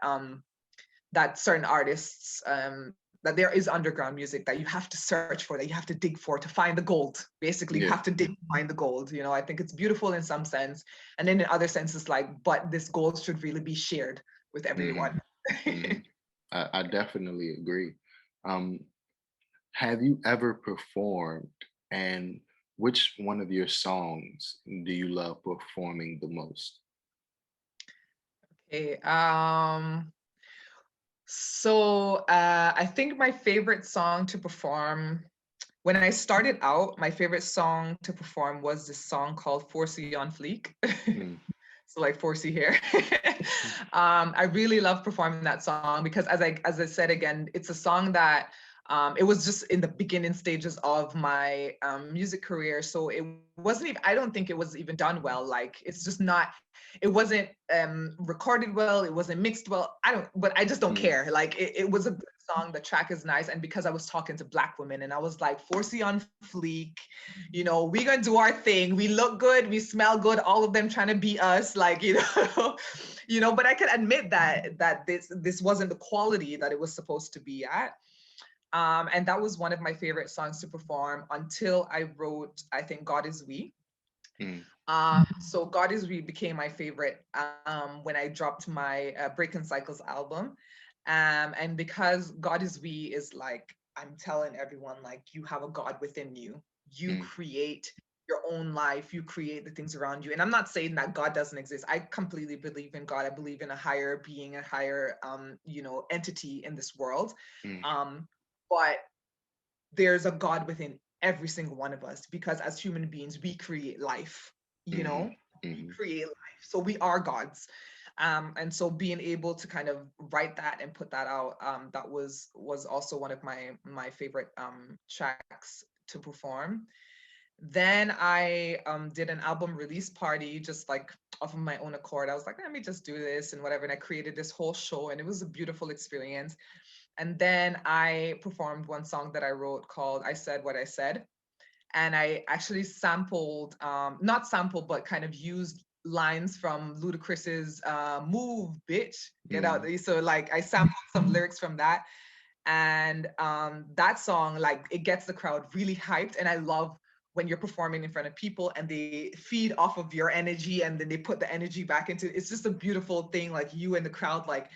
that certain artists, that there is underground music that you have to search for, that you have to dig for to find the gold. Basically, you have to dig to find the gold. I think it's beautiful in some sense, and then in other senses, like, but this gold should really be shared with everyone. I definitely agree. Have you ever performed, and which one of your songs do you love performing the most? Okay. So I think my favorite song to perform, when I started out, my favorite song to perform was this song called 4C on Fleek. So like 4C here. I really love performing that song because as I said again, it's a song that it was just in the beginning stages of my music career. So it wasn't even, I don't think it was even done well. Like it's just not, it wasn't recorded well, it wasn't mixed well. But I just don't care. Like it was a good song, the track is nice. And because I was talking to Black women and I was like, 4C on Fleek, we gonna do our thing. We look good, we smell good, all of them trying to be us, like, but I could admit that this wasn't the quality that it was supposed to be at. And that was one of my favorite songs to perform until I wrote, I think, God Is We. So God Is We became my favorite when I dropped my Breaking Cycles album. And because God Is We is like, I'm telling everyone, like, you have a God within you. You create your own life, you create the things around you. And I'm not saying that God doesn't exist. I completely believe in God. I believe in a higher being, a higher, entity in this world. But there's a God within every single one of us, because as human beings, we create life, we create life. So we are gods. And so being able to kind of write that and put that out, that was also one of my favorite tracks to perform. Then I did an album release party, just like off of my own accord. I was like, let me just do this and whatever. And I created this whole show and it was a beautiful experience. And then I performed one song that I wrote called I Said What I Said. And I actually sampled, not sampled, but kind of used lines from Ludacris's Move, Bitch, Get Out There. So like I sampled some lyrics from that. And that song, like, it gets the crowd really hyped. And I love when you're performing in front of people and they feed off of your energy and then they put the energy back into, it's just a beautiful thing, like you and the crowd, like,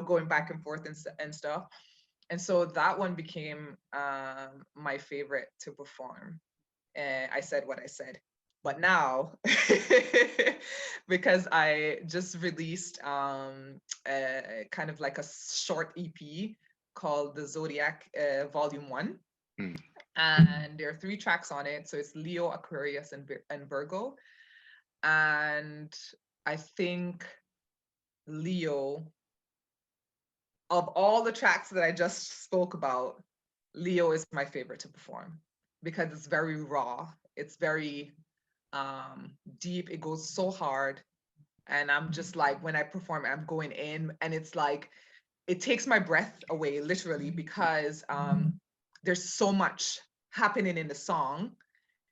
going back and forth and stuff. And so that one became my favorite to perform. And I said what I said. But now, because I just released kind of like a short EP called the Zodiac Volume 1. Mm. And there are 3 tracks on it. So it's Leo, Aquarius, and Virgo. And I think Leo, of all the tracks that I just spoke about, Leo is my favorite to perform because it's very raw. It's very deep. It goes so hard. And I'm just like, when I perform, I'm going in, and it's like, it takes my breath away, literally, because there's so much happening in the song.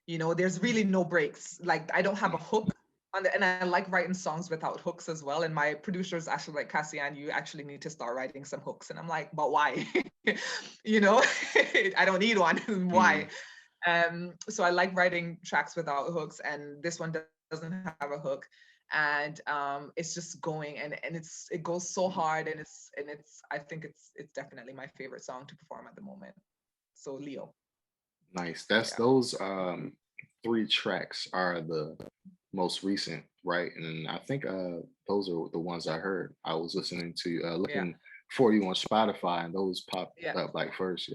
You know, there's really no breaks. Like, I don't have a hook on the, and I like writing songs without hooks as well. And my producers actually like, Cassianne, you actually need to start writing some hooks. And I'm like, but why? You know, I don't need one. Why? So I like writing tracks without hooks, and this one doesn't have a hook. And it's just going, and it goes so hard, and it's I think it's definitely my favorite song to perform at the moment. So Leo. Nice. That's Yeah. those 3 tracks are the most recent, right? And I think those are the ones I heard. I was listening to Yeah. looking for you on Spotify, and those popped Yeah. up like first.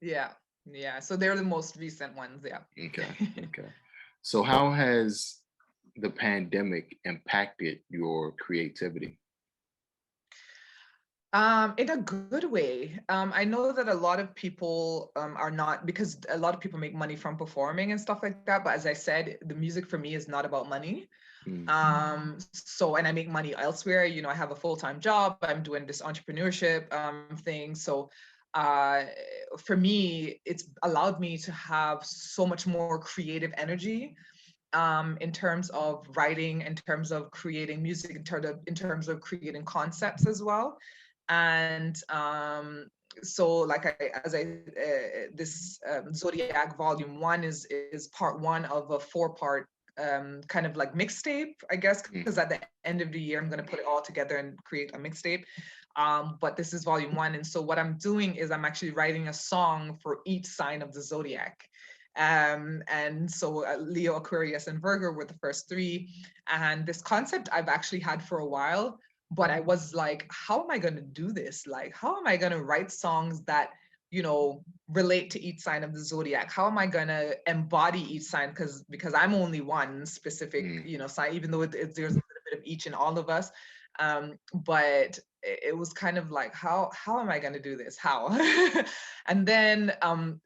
Yeah. Yeah. So they're the most recent ones. Yeah. Okay. Okay. So how has the pandemic impacted your creativity? In a good way. I know that a lot of people are not, because a lot of people make money from performing and stuff like that. But as I said, the music for me is not about money. So, and I make money elsewhere. You know, I have a full-time job. I'm doing this entrepreneurship thing. So for me, it's allowed me to have so much more creative energy in terms of writing, in terms of creating music, in terms of creating concepts as well. And so, like this Zodiac Volume 1 is part 1 of a 4-part kind of like mixtape, I guess, because at the end of the year I'm going to put it all together and create a mixtape. But this is Volume 1, and so what I'm doing is I'm actually writing a song for each sign of the zodiac. And so Leo, Aquarius, and Virgo were the first 3. And this concept I've actually had for a while, but I was like, how am I going to do this? Like, how am I going to write songs that, you know, relate to each sign of the zodiac? How am I going to embody each sign? Because I'm only one specific, you know, sign, even though there's a little bit of each in all of us. But it was kind of like, how am I going to do this? How? And then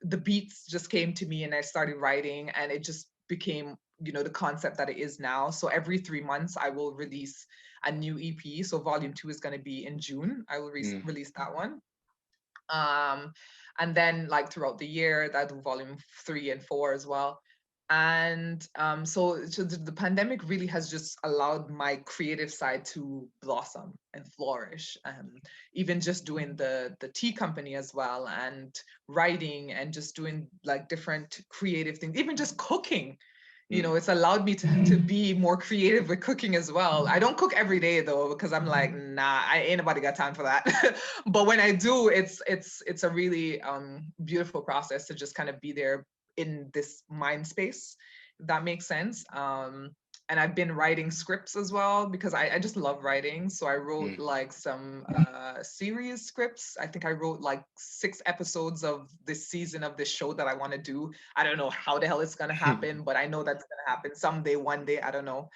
the beats just came to me, and I started writing, and it just became, you know, the concept that it is now. So every 3 months I will release a new EP. So Volume 2 is going to be in June. I will release that one. And then like throughout the year, I do Volume 3 and 4 as well. And so the pandemic really has just allowed my creative side to blossom and flourish. Even just doing the tea company as well, and writing, and just doing like different creative things, even just cooking. You know, it's allowed me to be more creative with cooking as well. I don't cook every day though, because I'm like, nah, I ain't nobody got time for that. But when I do, it's a really beautiful process to just kind of be there in this mind space, if that makes sense. And I've been writing scripts as well, because I just love writing. So I wrote like some series scripts. I think I wrote like 6 episodes of this season of this show that I want to do. I don't know how the hell it's going to happen, but I know that's going to happen someday, one day, I don't know.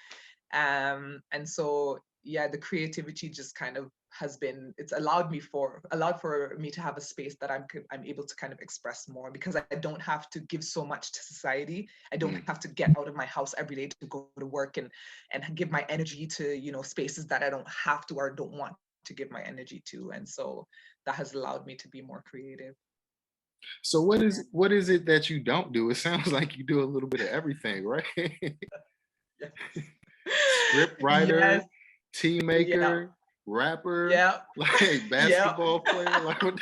And so, yeah, the creativity just kind of has been, it's allowed for me to have a space that I'm able to kind of express more, because I don't have to give so much to society. I don't have to get out of my house every day to go to work and give my energy to, you know, spaces that I don't have to or don't want to give my energy to. And so that has allowed me to be more creative. So what is it that you don't do? It sounds like you do a little bit of everything, right? Script writer, Yes. tea Yeah. maker, rapper, Yeah. like basketball player, like what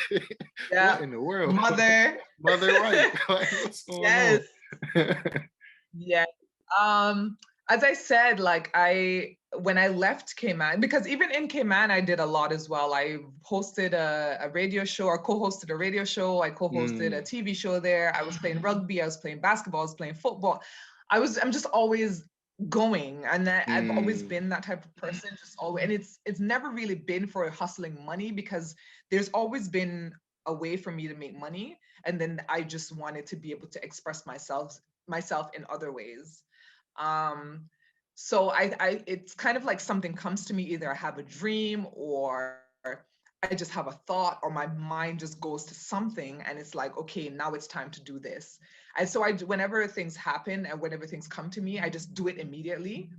in the world? Mother, right? Like, what's going yes. on? Yeah. As I said, like when I left Cayman, because even in Cayman, I did a lot as well. I hosted a radio show, or co-hosted a radio show. I co-hosted a TV show there. I was playing rugby. I was playing basketball. I was playing football. I'm just always going, and I've always been that type of person. Just always, and it's never really been for hustling money, because there's always been a way for me to make money, and then I just wanted to be able to express myself in other ways. So it's kind of like something comes to me, either I have a dream, or I just have a thought, or my mind just goes to something and it's like, okay, now it's time to do this. And so whenever things happen and whenever things come to me, I just do it immediately.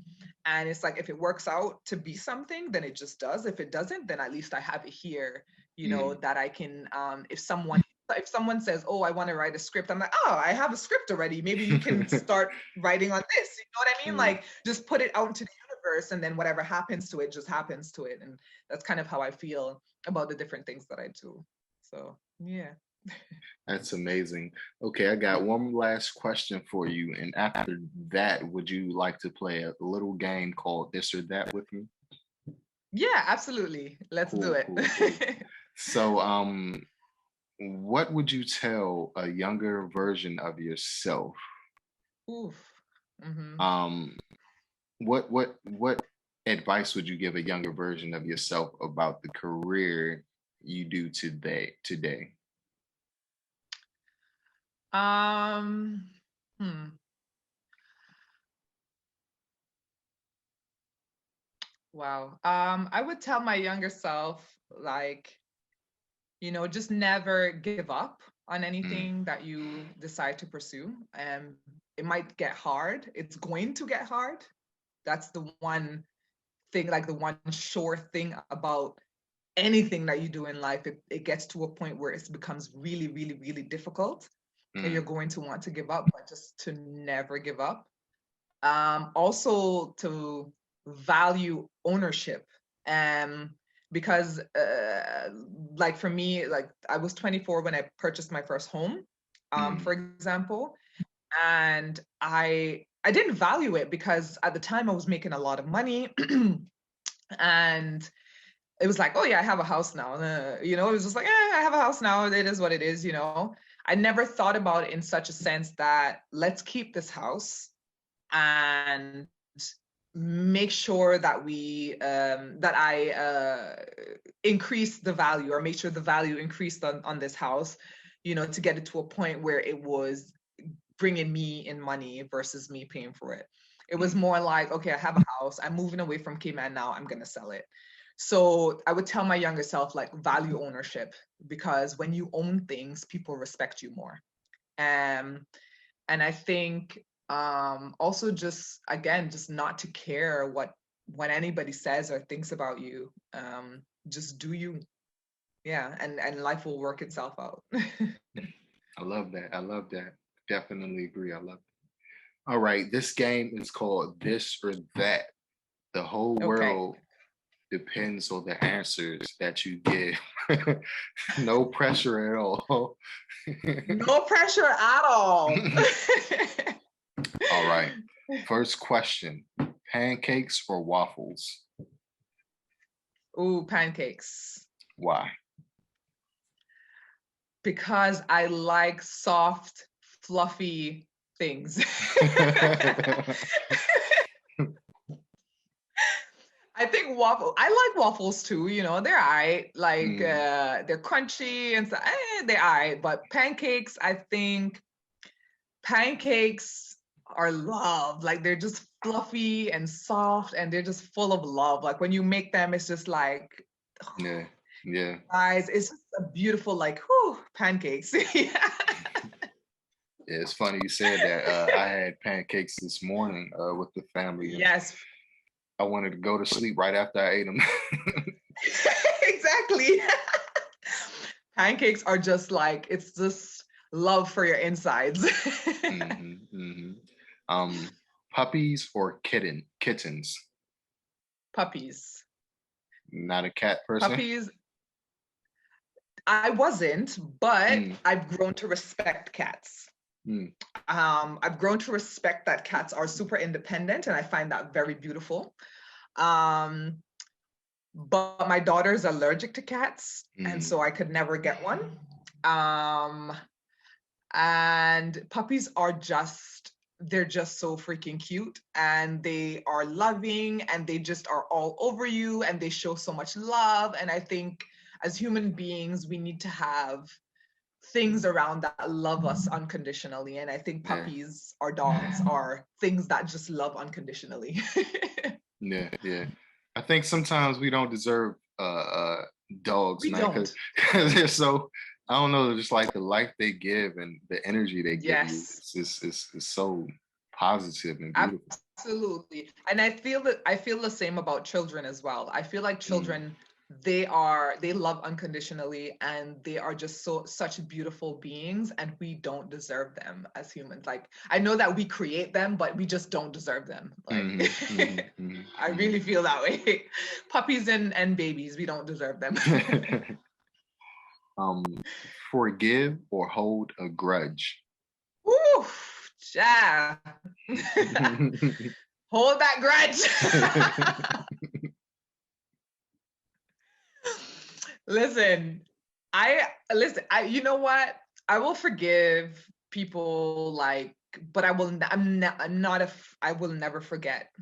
And it's like, if it works out to be something, then it just does. If it doesn't, then at least I have it here, that I can, if someone says, oh, I want to write a script, I'm like, oh, I have a script already. Maybe you can start writing on this. You know what I mean? Like, just put it out into the universe, and then whatever happens to it just happens to it. And that's kind of how I feel about the different things that I do. So, yeah. That's amazing. Okay, I got one last question for you. And after that, would you like to play a little game called This or That with me? Yeah, absolutely. Let's do it. Cool. So, what would you tell a younger version of yourself? Oof. What advice would you give a younger version of yourself about the career you do today? Wow. I would tell my younger self, like, just never give up on anything that you decide to pursue. It might get hard. It's going to get hard. That's the one thing, like the one sure thing about anything that you do in life. It gets to a point where it becomes really, really, really difficult, and you're going to want to give up, but just to never give up. Also to value ownership. Because like for me, like I was 24 when I purchased my first home, for example, and I didn't value it because at the time I was making a lot of money, and it was like, oh yeah, I have a house now. It was just like, I have a house now. It is what it is. I never thought about it in such a sense that let's keep this house and make sure that I increase the value, or make sure the value increased on this house, to get it to a point where it was bringing me in money versus me paying for it. It was more like, okay, I have a house, I'm moving away from Cayman now, I'm going to sell it. So I would tell my younger self, like, value ownership, because when you own things, people respect you more. And I think also just not to care what anybody says or thinks about you. Just do you. Yeah, and life will work itself out. I love that. Definitely agree. I love it. All right, this game is called This or That. The whole world depends on the answers that you give. No pressure at all. No pressure at all. All right. First question: pancakes or waffles? Ooh, pancakes. Why? Because I like soft, fluffy things. I think I like waffles too, they're all right. Like, they're crunchy and stuff, they're all right. But pancakes, I think pancakes are love. Like, they're just fluffy and soft, and they're just full of love. Like, when you make them, it's just like, yeah. Guys, it's just a beautiful, like, pancakes. Yeah. Yeah, it's funny you said that. I had pancakes this morning with the family. Yes. I wanted to go to sleep right after I ate them. Exactly. Pancakes are just like, it's just love for your insides. Puppies or kittens? Puppies. Not a cat person? Puppies. I wasn't, but I've grown to respect cats. I've grown to respect that cats are super independent, and I find that very beautiful. But my daughter's allergic to cats, and so I could never get one. And puppies are they're just so freaking cute, and they are loving, and they just are all over you, and they show so much love. And I think as human beings, we need to have things around that love us unconditionally. And I think puppies or dogs are things that just love unconditionally. Yeah. I think sometimes we don't deserve dogs, We man, don't. because they're so, I don't know, just like the life they give and the energy they give you is so positive and beautiful. Absolutely. And I feel the same about children as well. I feel like children, they love unconditionally, and they are just such beautiful beings, and we don't deserve them as humans. Like, I know that we create them, but we just don't deserve them. Like, I really feel that way. Puppies and babies, we don't deserve them. Forgive or hold a grudge? Woo, yeah. Hold that grudge. Listen, you know what? I will forgive people, like, but I will never forget.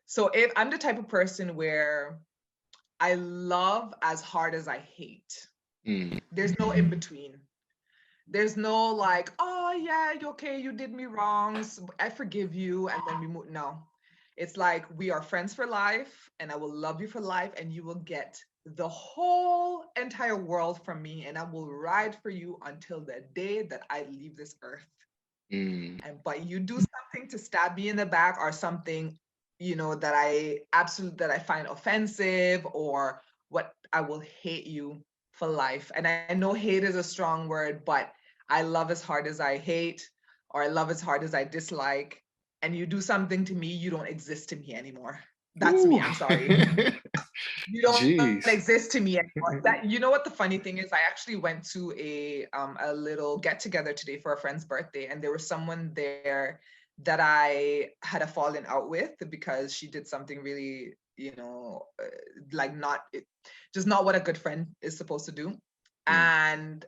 So if I'm the type of person where I love as hard as I hate, there's no in between. There's no like, oh yeah, okay, you did me wrong, so I forgive you, and then we move. No, it's like, we are friends for life, and I will love you for life, and you will get the whole entire world from me, and I will ride for you until the day that I leave this earth. But you do something to stab me in the back, or something, that I find offensive, or what, I will hate you for life. And I know hate is a strong word, but I love as hard as I hate, or I love as hard as I dislike. And you do something to me, you don't exist to me anymore. That's me. I'm sorry. You don't exist to me anymore. You know what the funny thing is? I actually went to a little get together today for a friend's birthday, and there was someone there that I had a falling out with, because she did something really, like, just not what a good friend is supposed to do. And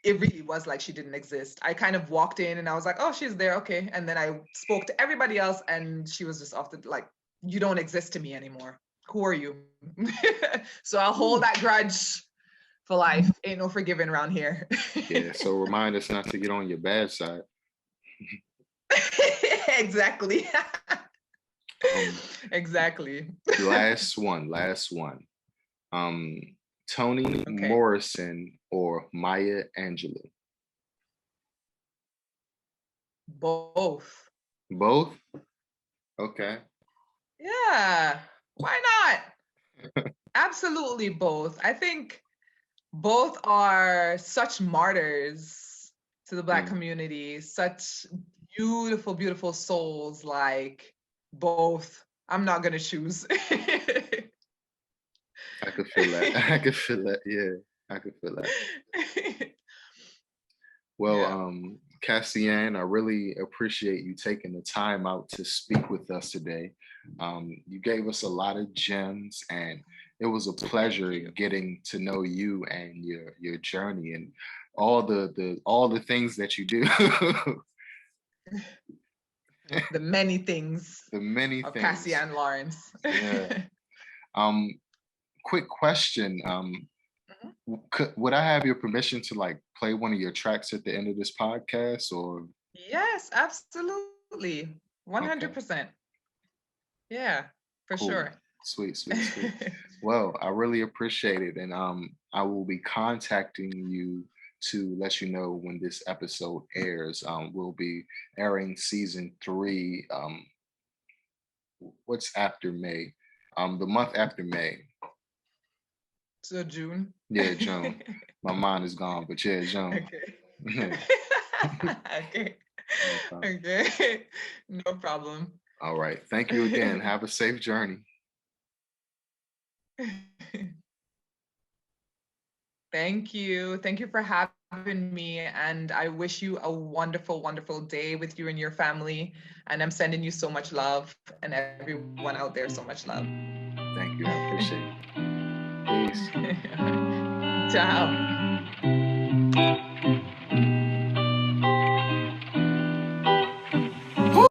it really was like she didn't exist. I kind of walked in and I was like, oh, she's there, okay. And then I spoke to everybody else, and she was just off the, like, you don't exist to me anymore. Who are you? So I'll hold that grudge for life. Ain't no forgiving around here. Yeah, so remind us not to get on your bad side. Exactly. Exactly. Last one. Toni Morrison or Maya Angelou? Both. Both? Okay. Yeah. Why not? Absolutely both. I think both are such martyrs to the Black community, such beautiful, beautiful souls. Like, both. I'm not gonna choose. I could feel that. Yeah, I could feel that. Well, Cassianne, I really appreciate you taking the time out to speak with us today. You gave us a lot of gems, and it was a pleasure getting to know you and your journey and all the things that you do. The many things. The many of things. Cassianne Lawrence. Yeah. Quick question. Would I have your permission to, like, play one of your tracks at the end of this podcast, or? Yes, absolutely. 100%. Okay. Yeah, for sure. Sweet. Well, I really appreciate it. And I will be contacting you to let you know when this episode airs. We'll be airing season 3. What's after May? The month after May. So June? Yeah, June. My mind is gone, but yeah, June. Okay. Okay. No problem. All right. Thank you again. Have a safe journey. Thank you. Thank you for having me. And I wish you a wonderful, wonderful day with you and your family. And I'm sending you so much love, and everyone out there so much love. Thank you. I appreciate it. Peace. Ciao.